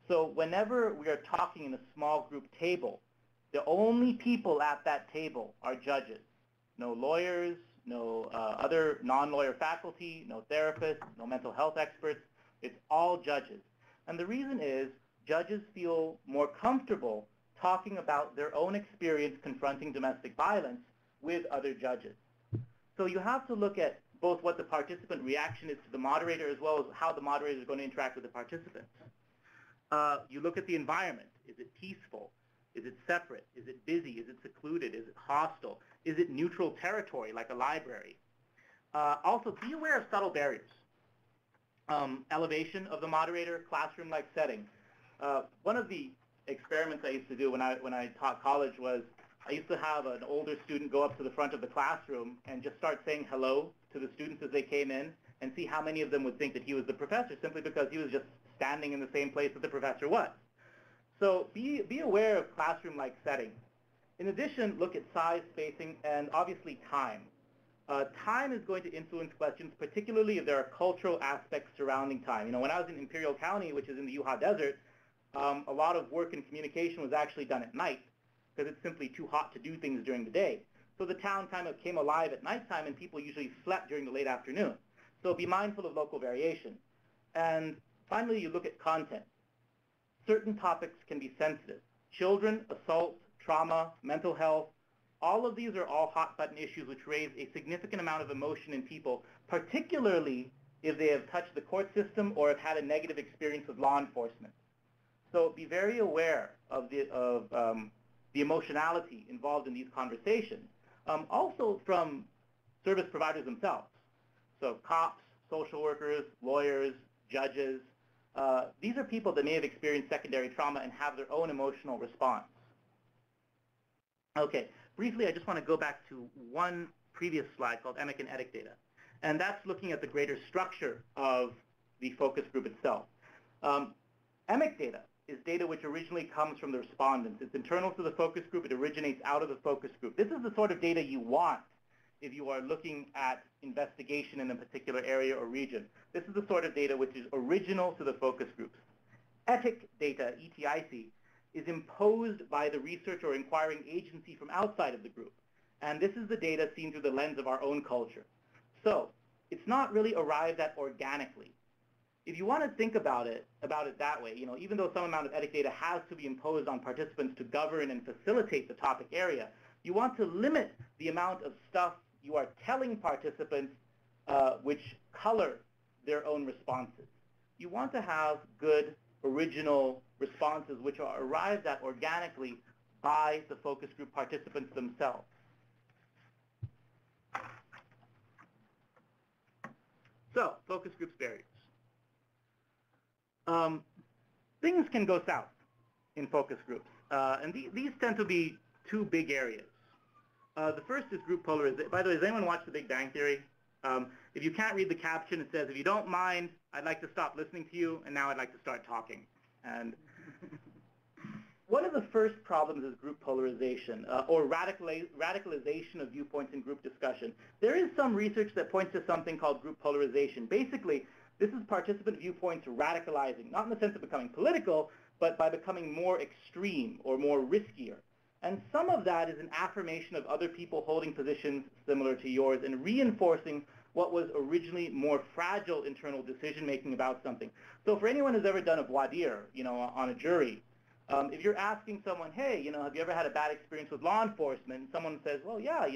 So whenever we are talking in a small group table, the only people at that table are judges. No lawyers, no other non-lawyer faculty, no therapists, no mental health experts. It's all judges. And the reason is judges feel more comfortable talking about their own experience confronting domestic violence with other judges. So you have to look at both what the participant reaction is to the moderator as well as how the moderator is going to interact with the participants. You look at the environment. Is it peaceful? Is it separate? Is it busy? Is it secluded? Is it hostile? Is it neutral territory like a library? Also, be aware of subtle barriers. Elevation of the moderator, classroom-like setting. One of the experiments I used to do when I taught college was I used to have an older student go up to the front of the classroom and just start saying hello to the students as they came in and see how many of them would think that he was the professor simply because he was just standing in the same place that the professor was. So be aware of classroom-like settings. In addition, look at size, spacing, and obviously time. Time is going to influence questions, particularly if there are cultural aspects surrounding time. When I was in Imperial County, which is in the Utah Desert, a lot of work and communication was actually done at night because it's simply too hot to do things during the day. So the town kind of came alive at nighttime, and people usually slept during the late afternoon. So be mindful of local variation. And finally, you look at content. Certain topics can be sensitive. Children, assault, trauma, mental health, all of these are all hot-button issues which raise a significant amount of emotion in people, particularly if they have touched the court system or have had a negative experience with law enforcement. So be very aware of the emotionality involved in these conversations. Also from service providers themselves. So cops, social workers, lawyers, judges. These are people that may have experienced secondary trauma and have their own emotional response. Okay, briefly, I just want to go back to one previous slide called EMIC and EDIC data. And that's looking at the greater structure of the focus group itself. EMIC data is data which originally comes from the respondents. It's internal to the focus group. It originates out of the focus group. This is the sort of data you want if you are looking at investigation in a particular area or region. This is the sort of data which is original to the focus groups. ETIC data, ETIC, is imposed by the research or inquiring agency from outside of the group. And this is the data seen through the lens of our own culture. So it's not really arrived at organically. If you want to think about it that way, even though some amount of ETIC data has to be imposed on participants to govern and facilitate the topic area, you want to limit the amount of stuff you are telling participants which color their own responses. You want to have good, original responses which are arrived at organically by the focus group participants themselves. So, focus groups barriers. Things can go south in focus groups, and these tend to be two big areas. The first is group polarization. By the way, has anyone watched The Big Bang Theory? If you can't read the caption, it says, if you don't mind, I'd like to stop listening to you, and now I'd like to start talking. And one of the first problems is group polarization, or radicalization of viewpoints in group discussion. There is some research that points to something called group polarization. Basically, this is participant viewpoints radicalizing, not in the sense of becoming political, but by becoming more extreme or more riskier. And some of that is an affirmation of other people holding positions similar to yours and reinforcing what was originally more fragile internal decision-making about something. So for anyone who's ever done a voir dire, on a jury, if you're asking someone, hey, have you ever had a bad experience with law enforcement? And someone says, well, yeah,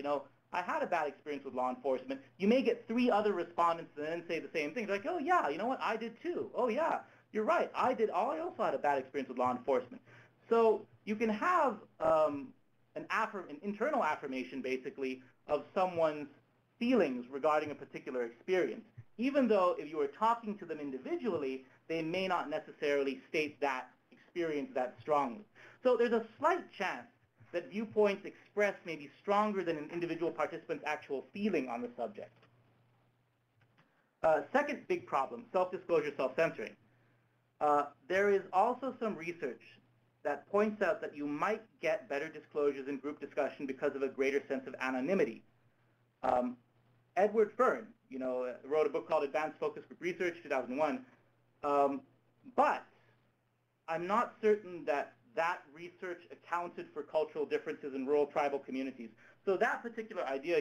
I had a bad experience with law enforcement. You may get 3 other respondents and then say the same thing. They're like, oh, yeah, you know what? I did too. Oh, yeah, you're right. I also had a bad experience with law enforcement. So you can have an internal affirmation, basically, of someone's feelings regarding a particular experience, even though if you were talking to them individually, they may not necessarily state that experience that strongly. So there's a slight chance that viewpoints expressed may be stronger than an individual participant's actual feeling on the subject. Second big problem, self-disclosure, self-censoring. There is also some research that points out that you might get better disclosures in group discussion because of a greater sense of anonymity. Edward Fern, wrote a book called Advanced Focus Group Research, 2001, but I'm not certain that that research accounted for cultural differences in rural tribal communities. So that particular idea,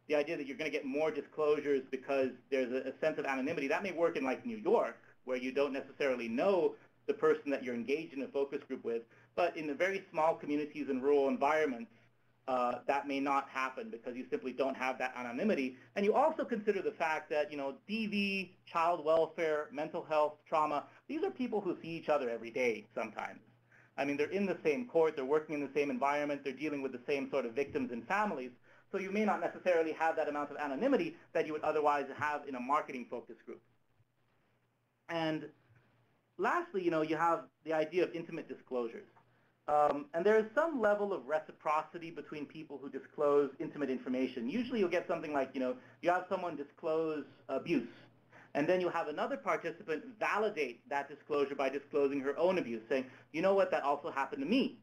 the idea that you're going to get more disclosures because there's a sense of anonymity, that may work in like New York, where you don't necessarily know the person that you're engaged in a focus group with, but in the very small communities and rural environments, that may not happen because you simply don't have that anonymity. And you also consider the fact that, DV, child welfare, mental health, trauma, these are people who see each other every day sometimes. I mean, they're in the same court, they're working in the same environment, they're dealing with the same sort of victims and families, so you may not necessarily have that amount of anonymity that you would otherwise have in a marketing focus group. And lastly, you have the idea of intimate disclosures. And there is some level of reciprocity between people who disclose intimate information. Usually you'll get something like, you have someone disclose abuse, and then you have another participant validate that disclosure by disclosing her own abuse, saying, you know what, that also happened to me,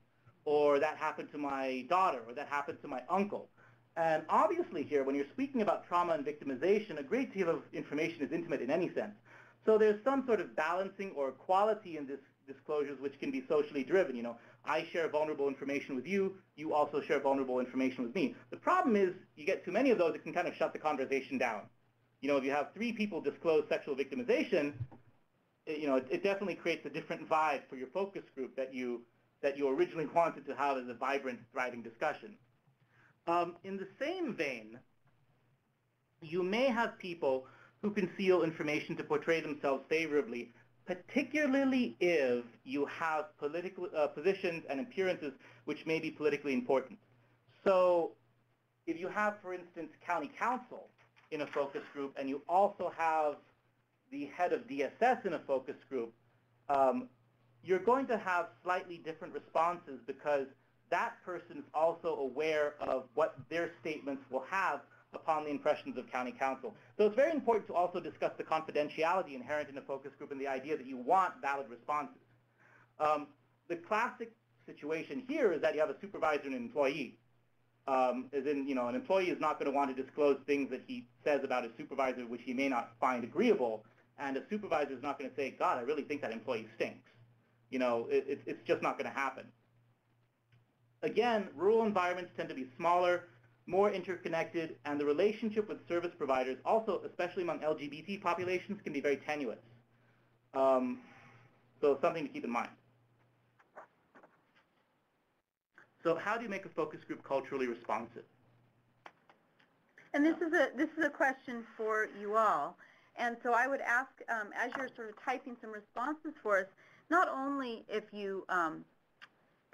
or that happened to my daughter, or that happened to my uncle. And obviously here, when you're speaking about trauma and victimization, a great deal of information is intimate in any sense. So there's some sort of balancing or quality in this disclosures which can be socially driven. I share vulnerable information with you, you also share vulnerable information with me. The problem is you get too many of those, it can kind of shut the conversation down. If you have 3 people disclose sexual victimization, it definitely creates a different vibe for your focus group that you originally wanted to have as a vibrant, thriving discussion. In the same vein, you may have people who conceal information to portray themselves favorably, particularly if you have political positions and appearances which may be politically important. So if you have, for instance, county council in a focus group, and you also have the head of DSS in a focus group, you're going to have slightly different responses because that person is also aware of what their statements will have upon the impressions of county council. So it's very important to also discuss the confidentiality inherent in a focus group and the idea that you want valid responses. The classic situation here is that you have a supervisor and an employee. As in, an employee is not going to want to disclose things that he says about his supervisor which he may not find agreeable, and a supervisor is not going to say, God, I really think that employee stinks. It's just not going to happen. Again, rural environments tend to be smaller, more interconnected, and the relationship with service providers, also especially among LGBT populations, can be very tenuous. So something to keep in mind. So how do you make a focus group culturally responsive?
And this is a question for you all. And so I would ask, as you're sort of typing some responses for us, not only if you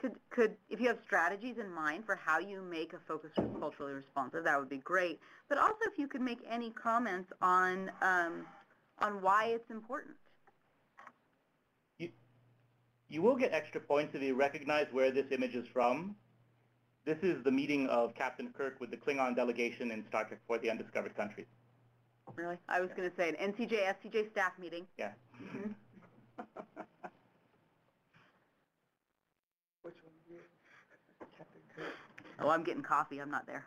if you have strategies in mind for how you make a focus group culturally responsive, that would be great. But also if you could make any comments on why it's important.
You will get extra points if you recognize where this image is from. This is the meeting of Captain Kirk with the Klingon delegation in Star Trek for the Undiscovered Country.
Really? I was going to say an NCJ-SCJ staff meeting.
Yeah.
Mm-hmm.
Which one are you? Captain Kirk.
Oh, I'm getting coffee. I'm not there.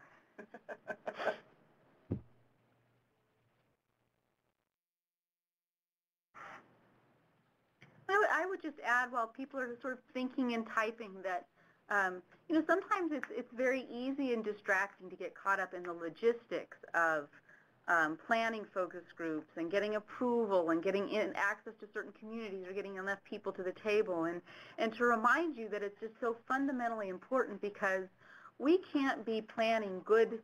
I would just add, while people are sort of thinking and typing, that you know, sometimes it's very easy and distracting to get caught up in the logistics of planning focus groups and getting approval and getting access to certain communities or getting enough people to the table, and to remind you that it's just so fundamentally important, because we can't be planning good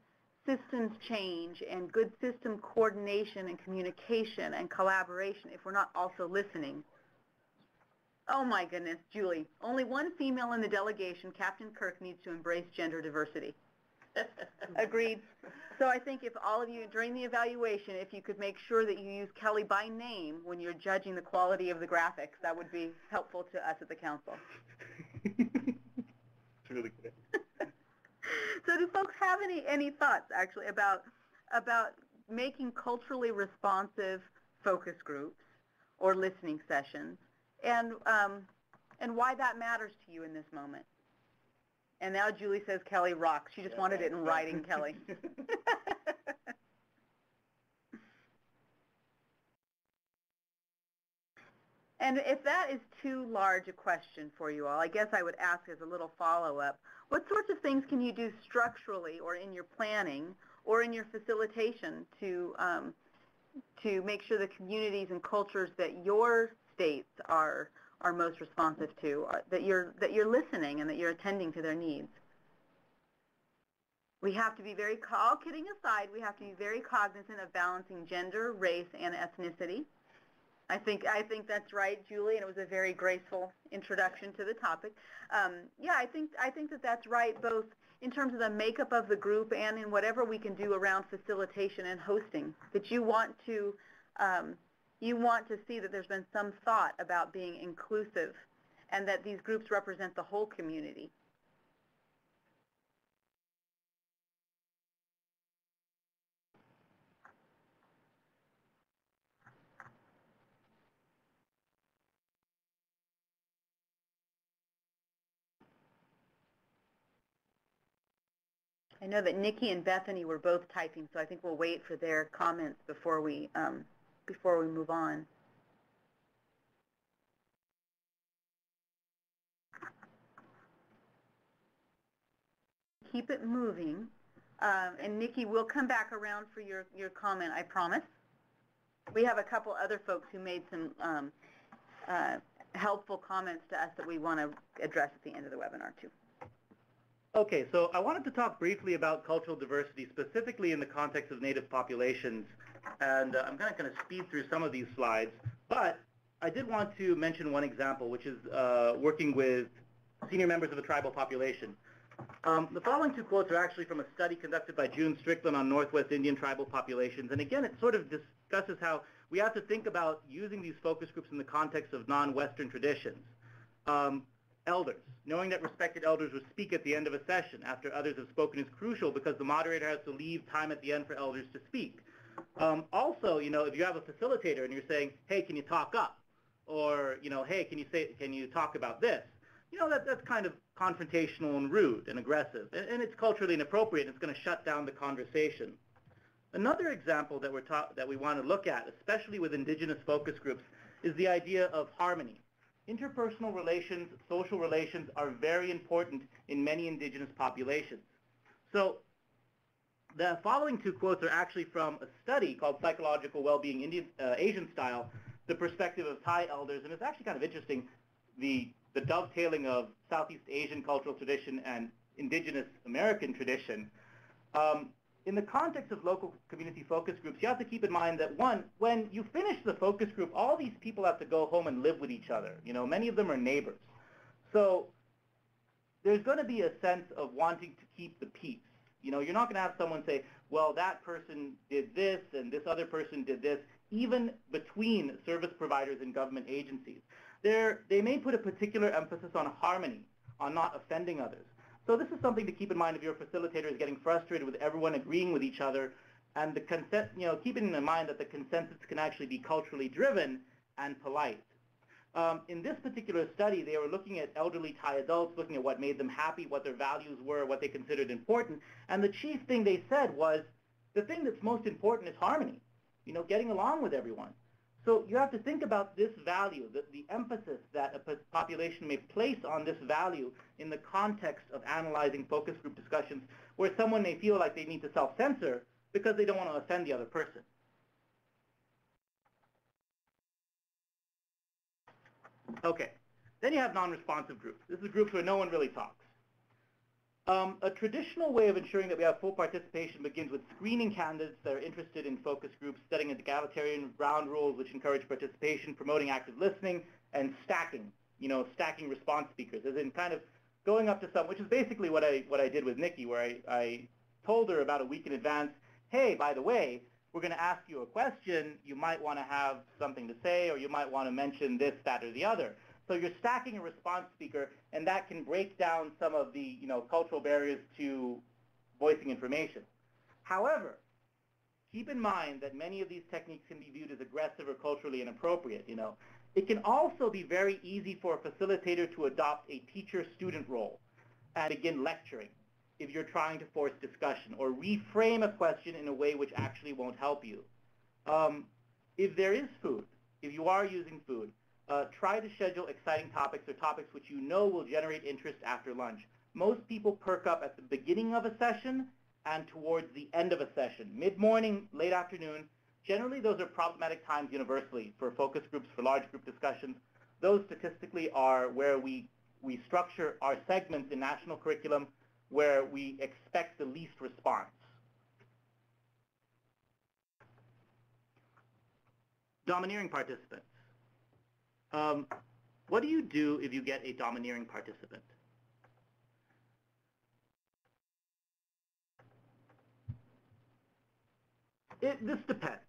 systems change and good system coordination and communication and collaboration if we're not also listening. Oh my goodness, Julie, only one female in the delegation. Captain Kirk needs to embrace gender diversity. Agreed. So I think if all of you, during the evaluation, if you could make sure that you use Kelly by name when you're judging the quality of the graphics, that would be helpful to us at the council.
It's really good.
So do folks have any thoughts, actually, about making culturally responsive focus groups or listening sessions, and why that matters to you in this moment? And now Julie says Kelly rocks. She just wanted it in writing, Kelly. And if that is too large a question for you all, I guess I would ask as a little follow-up, what sorts of things can you do structurally or in your planning or in your facilitation to make sure the communities and cultures that your states are most responsive to, that you're listening and that you're attending to their needs? We have to be all kidding aside, we have to be very cognizant of balancing gender, race, and ethnicity. I think that's right, Julie, and it was a very graceful introduction to the topic. Yeah, I think that's right, both in terms of the makeup of the group and in whatever we can do around facilitation and hosting. That you want to see that there's been some thought about being inclusive, and that these groups represent the whole community. I know that Nikki and Bethany were both typing, so I think we'll wait for their comments before we move on. Keep it moving, and Nikki, we'll come back around for your comment, I promise. We have a couple other folks who made some helpful comments to us that we want to address at the end of the webinar too.
Okay, so I wanted to talk briefly about cultural diversity, specifically in the context of Native populations, and I'm going to speed through some of these slides, but I did want to mention one example, which is working with senior members of a tribal population. The following two quotes are actually from a study conducted by June Strickland on Northwest Indian tribal populations, and again, it sort of discusses how we have to think about using these focus groups in the context of non-Western traditions. Elders. Knowing that respected elders will speak at the end of a session after others have spoken is crucial, because the moderator has to leave time at the end for elders to speak. Also, you know, if you have a facilitator and you're saying, hey, can you talk up? Or, you know, hey, can you talk about this? You know, that's kind of confrontational and rude and aggressive, and it's culturally inappropriate, and it's going to shut down the conversation. Another example that we want to look at, especially with Indigenous focus groups, is the idea of harmony. Interpersonal relations, social relations are very important in many Indigenous populations. So the following two quotes are actually from a study called Psychological Wellbeing Asian Style, the perspective of Thai elders, and it's actually kind of interesting, the dovetailing of Southeast Asian cultural tradition and Indigenous American tradition. In the context of local community focus groups, you have to keep in mind that, one, when you finish the focus group, all these people have to go home and live with each other. You know, many of them are neighbors. So there's going to be a sense of wanting to keep the peace. You know, you're not going to have someone say, well, that person did this and this other person did this, even between service providers and government agencies. They may put a particular emphasis on harmony, on not offending others. So this is something to keep in mind if your facilitator is getting frustrated with everyone agreeing with each other, and the consent, you know, keeping in mind that the consensus can actually be culturally driven and polite. In this particular study, they were looking at elderly Thai adults, looking at what made them happy, what their values were, what they considered important, and the chief thing they said was, the thing that's most important is harmony, you know, getting along with everyone. So you have to think about this value, the emphasis that a population may place on this value in the context of analyzing focus group discussions, where someone may feel like they need to self-censor because they don't want to offend the other person. Okay, then you have non-responsive groups. This is groups where no one really talks. A traditional way of ensuring that we have full participation begins with screening candidates that are interested in focus groups, setting egalitarian ground rules which encourage participation, promoting active listening, and stacking, you know, stacking response speakers, as in kind of going up to some, which is basically what I did with Nikki, where I told her about a week in advance, hey, by the way, we're going to ask you a question, you might want to have something to say, or you might want to mention this, that, or the other. So you're stacking a response speaker, and that can break down some of the, you know, cultural barriers to voicing information. However, keep in mind that many of these techniques can be viewed as aggressive or culturally inappropriate, you know. It can also be very easy for a facilitator to adopt a teacher-student role and begin lecturing if you're trying to force discussion, or reframe a question in a way which actually won't help you. If there is food, if you are using food, try to schedule exciting topics or topics which you know will generate interest after lunch. Most people perk up at the beginning of a session and towards the end of a session. Mid-morning, late afternoon, generally those are problematic times universally for focus groups, for large group discussions. Those statistically are where we structure our segments in national curriculum where we expect the least response. Domineering participants. What do you do if you get a domineering participant? This depends.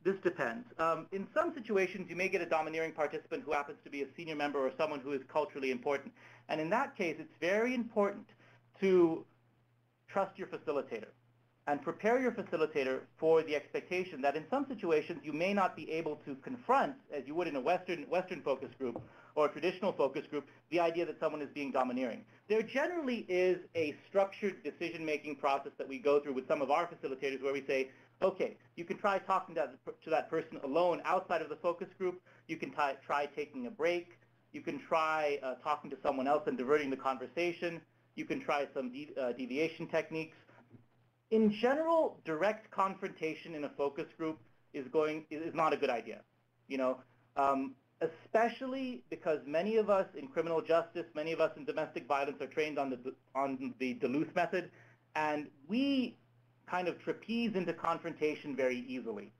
This depends. In some situations, you may get a domineering participant who happens to be a senior member or someone who is culturally important. And in that case, it's very important to trust your facilitator and prepare your facilitator for the expectation that in some situations you may not be able to confront, as you would in a Western focus group or a traditional focus group, the idea that someone is being domineering. There generally is a structured decision-making process that we go through with some of our facilitators where we say, okay, you can try talking to that person alone outside of the focus group. You can try taking a break. You can try talking to someone else and diverting the conversation. You can try some deviation techniques. In general, direct confrontation in a focus group is not a good idea, you know, especially because many of us in criminal justice, many of us in domestic violence are trained on the Duluth method, and we kind of trapeze into confrontation very easily.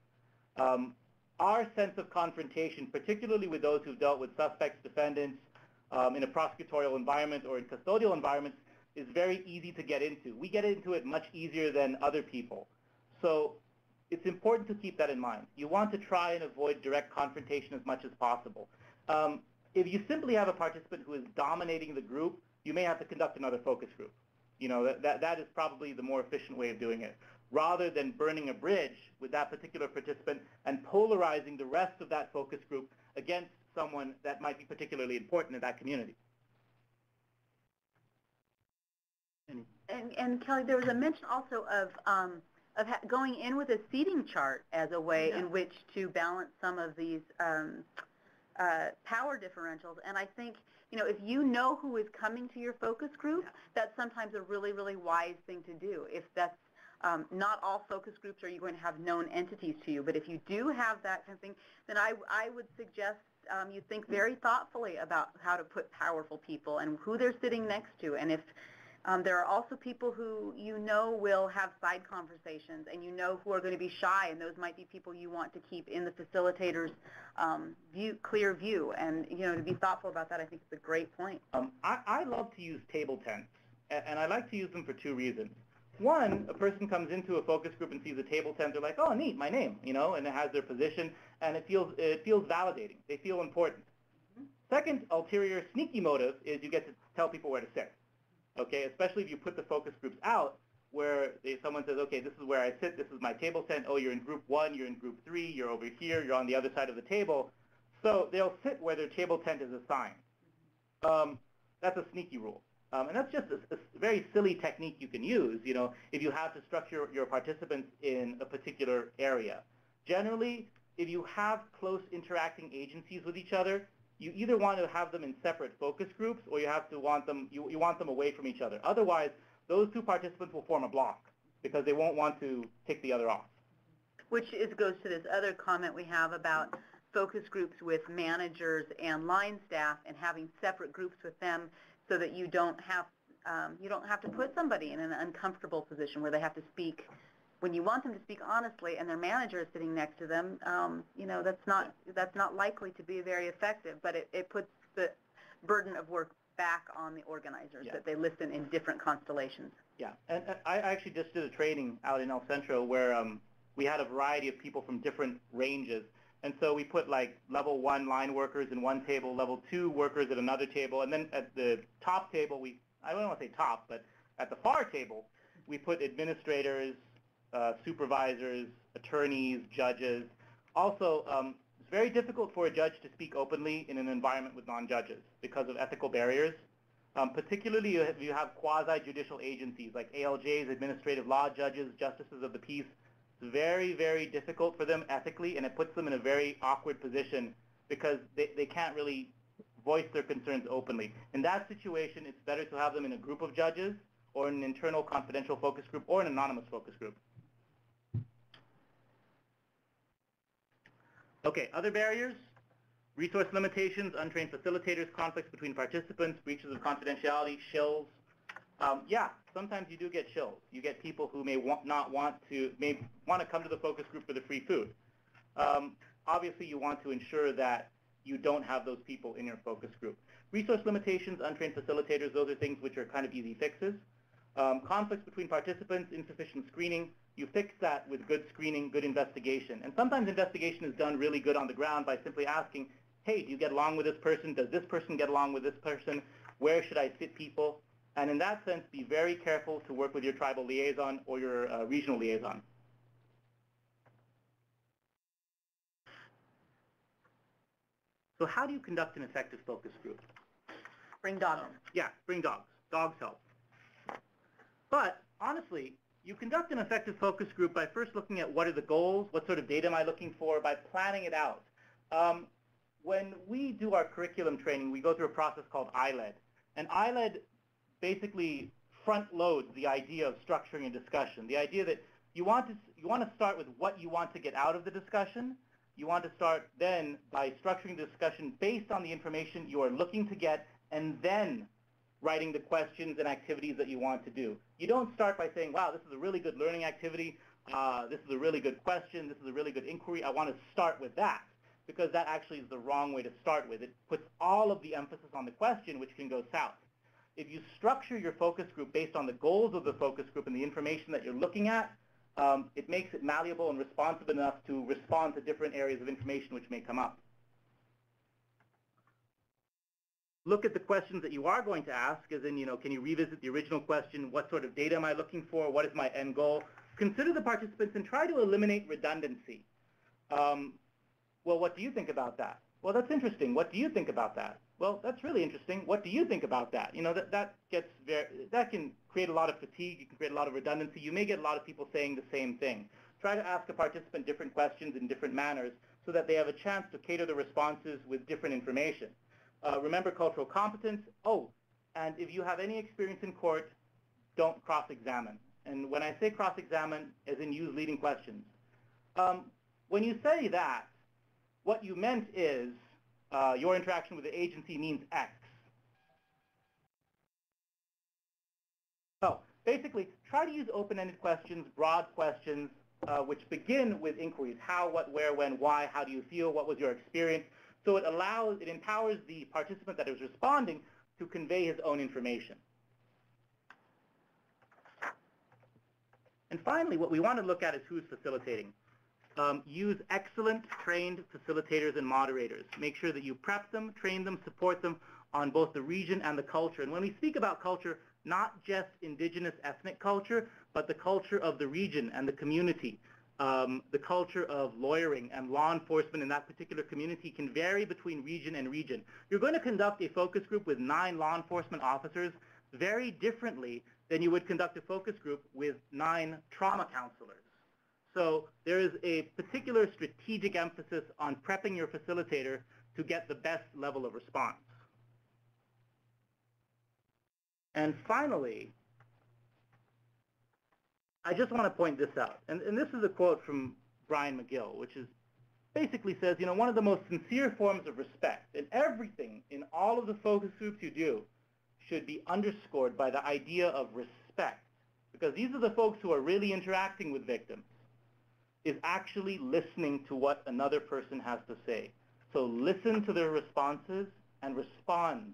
Our sense of confrontation, particularly with those who've dealt with suspects, defendants, in a prosecutorial environment or in custodial environments, is very easy to get into. We get into it much easier than other people. So it's important to keep that in mind. You want to try and avoid direct confrontation as much as possible. If you simply have a participant who is dominating the group, you may have to conduct another focus group. You know, that is probably the more efficient way of doing it, rather than burning a bridge with that particular participant and polarizing the rest of that focus group against someone that might be particularly important in that community.
And Kelly, there was a mention also of going in with a seating chart as a way in which to balance some of these power differentials. And I think, you know, if you know who is coming to your focus group, that's sometimes a really, really wise thing to do. If that's not all focus groups are you going to have known entities to you, but if you do have that kind of thing, then I would suggest you think very thoughtfully about how to put powerful people and who they're sitting next to, and if There are also people who you know will have side conversations, and you know who are going to be shy, and those might be people you want to keep in the facilitator's clear view. And to be thoughtful about that, I think is a great point.
I love to use table tents, and I like to use them for two reasons. One, a person comes into a focus group and sees a table tent, they're like, oh, neat, my name, and it has their position, and it feels validating. They feel important. Second, ulterior sneaky motive is you get to tell people where to sit. Okay, especially if you put the focus groups out where someone says, okay, this is where I sit, this is my table tent, oh, you're in group 1, you're in group 3, you're over here, you're on the other side of the table. So they'll sit where their table tent is assigned. That's a sneaky rule. And that's just a very silly technique you can use, if you have to structure your participants in a particular area. Generally, if you have close interacting agencies with each other, you either want to have them in separate focus groups, or you want them away from each other. Otherwise, those two participants will form a block because they won't want to tick the other off.
Which goes to this other comment we have about focus groups with managers and line staff, and having separate groups with them so that you don't have to put somebody in an uncomfortable position where they have to speak when you want them to speak honestly, and their manager is sitting next to them. That's not likely to be very effective. But it puts the burden of work back on the organizers, that they listen in different constellations.
Yeah, and I actually just did a training out in El Centro where we had a variety of people from different ranges. And so we put like level 1 line workers in one table, level 2 workers at another table, and then at the top table, I don't want to say top, but at the far table, we put administrators, supervisors, attorneys, judges. Also, it's very difficult for a judge to speak openly in an environment with non-judges because of ethical barriers. Particularly if you have quasi-judicial agencies like ALJs, administrative law judges, justices of the peace. It's very, very difficult for them ethically, and it puts them in a very awkward position because they can't really voice their concerns openly. In that situation, it's better to have them in a group of judges, or an internal confidential focus group, or an anonymous focus group. Okay, other barriers: resource limitations, untrained facilitators, conflicts between participants, breaches of confidentiality, shills. Yeah, sometimes you do get shills. You get people who may want to come to the focus group for the free food. Obviously, you want to ensure that you don't have those people in your focus group. Resource limitations, untrained facilitators, those are things which are kind of easy fixes. Conflicts between participants, insufficient screening, you fix that with good screening, good investigation. And sometimes investigation is done really good on the ground by simply asking, hey, do you get along with this person? Does this person get along with this person? Where should I sit people? And in that sense, be very careful to work with your tribal liaison or your regional liaison. So how do you conduct an effective focus group?
Bring dogs.
Yeah, bring dogs. Dogs help. But honestly, you conduct an effective focus group by first looking at what are the goals, what sort of data am I looking for, by planning it out. When we do our curriculum training, we go through a process called ILED. And ILED basically front loads the idea of structuring a discussion. The idea that you want to start with what you want to get out of the discussion. You want to start then by structuring the discussion based on the information you are looking to get, and then writing the questions and activities that you want to do. You don't start by saying, wow, this is a really good learning activity, this is a really good question, this is a really good inquiry, I want to start with that, because that actually is the wrong way to start with. It puts all of the emphasis on the question, which can go south. If you structure your focus group based on the goals of the focus group and the information that you're looking at, it makes it malleable and responsive enough to respond to different areas of information which may come up. Look at the questions that you are going to ask, as in, can you revisit the original question? What sort of data am I looking for? What is my end goal? Consider the participants and try to eliminate redundancy. Well, what do you think about that? Well, that's interesting. What do you think about that? Well, that's really interesting. What do you think about that? That can create a lot of fatigue. It can create a lot of redundancy. You may get a lot of people saying the same thing. Try to ask a participant different questions in different manners so that they have a chance to cater the responses with different information. Remember cultural competence. Oh, and if you have any experience in court, don't cross-examine. And when I say cross-examine, as in use leading questions. When you say that, what you meant is your interaction with the agency means X. basically, try to use open-ended questions, broad questions, which begin with inquiries: how, what, where, when, why, how do you feel, what was your experience? So it empowers the participant that is responding to convey his own information. And finally, what we want to look at is who's facilitating. Use excellent trained facilitators and moderators. Make sure that you prep them, train them, support them on both the region and the culture. And when we speak about culture, not just indigenous ethnic culture, but the culture of the region and the community. The culture of lawyering and law enforcement in that particular community can vary between region and region. You're going to conduct a focus group with 9 law enforcement officers very differently than you would conduct a focus group with 9 trauma counselors. So there is a particular strategic emphasis on prepping your facilitator to get the best level of response. And finally, I just want to point this out. And this is a quote from Brian McGill, which is basically says, you know, one of the most sincere forms of respect in everything, in all of the focus groups you do, should be underscored by the idea of respect. Because these are the folks who are really interacting with victims, is actually listening to what another person has to say. So listen to their responses and respond.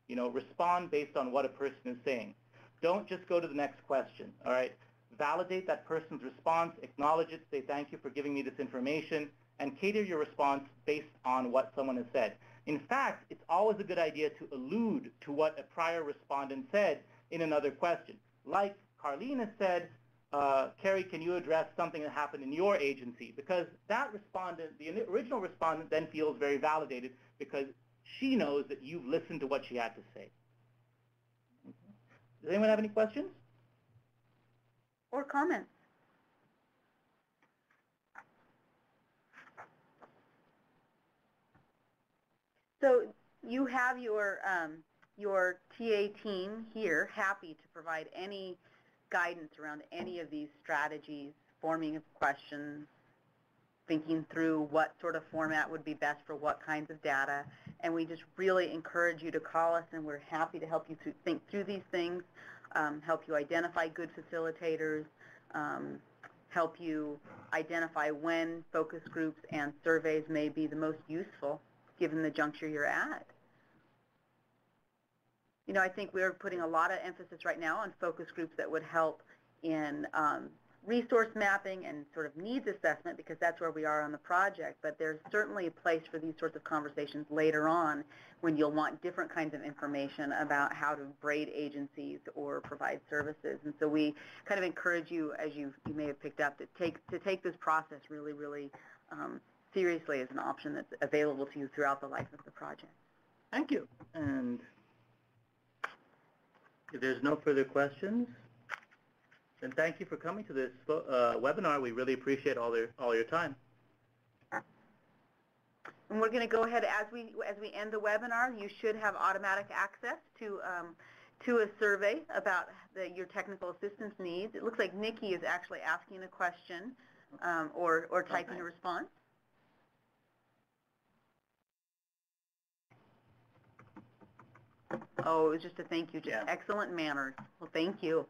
You know, respond based on what a person is saying. Don't just go to the next question, all right? Validate that person's response, acknowledge it, say thank you for giving me this information, and cater your response based on what someone has said. In fact, it's always a good idea to allude to what a prior respondent said in another question. Like Carlene has said, Carrie, can you address something that happened in your agency? Because that respondent, the original respondent, then feels very validated because she knows that you've listened to what she had to say. Does anyone have any questions?
Or comments? So you have your TA team here happy to provide any guidance around any of these strategies, forming of questions, thinking through what sort of format would be best for what kinds of data. And we just really encourage you to call us, and we're happy to help you think through these things, help you identify good facilitators, help you identify when focus groups and surveys may be the most useful given the juncture you're at. You know, I think we're putting a lot of emphasis right now on focus groups that would help in resource mapping and sort of needs assessment, because that's where we are on the project, but there's certainly a place for these sorts of conversations later on when you'll want different kinds of information about how to grade agencies or provide services. And so we kind of encourage you, as you may have picked up, to take this process really, really seriously as an option that's available to you throughout the life of the project.
Thank you. And if there's no further questions, then thank you for coming to this webinar. We really appreciate all your time.
And we're going to go ahead, as we end the webinar, you should have automatic access to a survey about your technical assistance needs. It looks like Nikki is actually asking a question or typing a response. Oh, it was just a thank you. Just excellent manners. Well, thank you.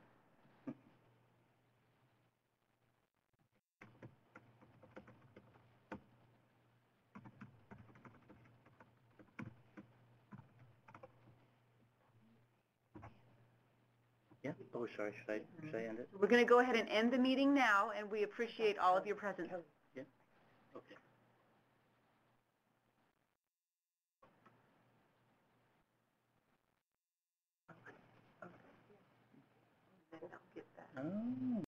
Yeah. Oh, sorry. Should I end it?
We're going to go ahead and end the meeting now, and we appreciate all of your presence.
Yeah. Okay. Oh.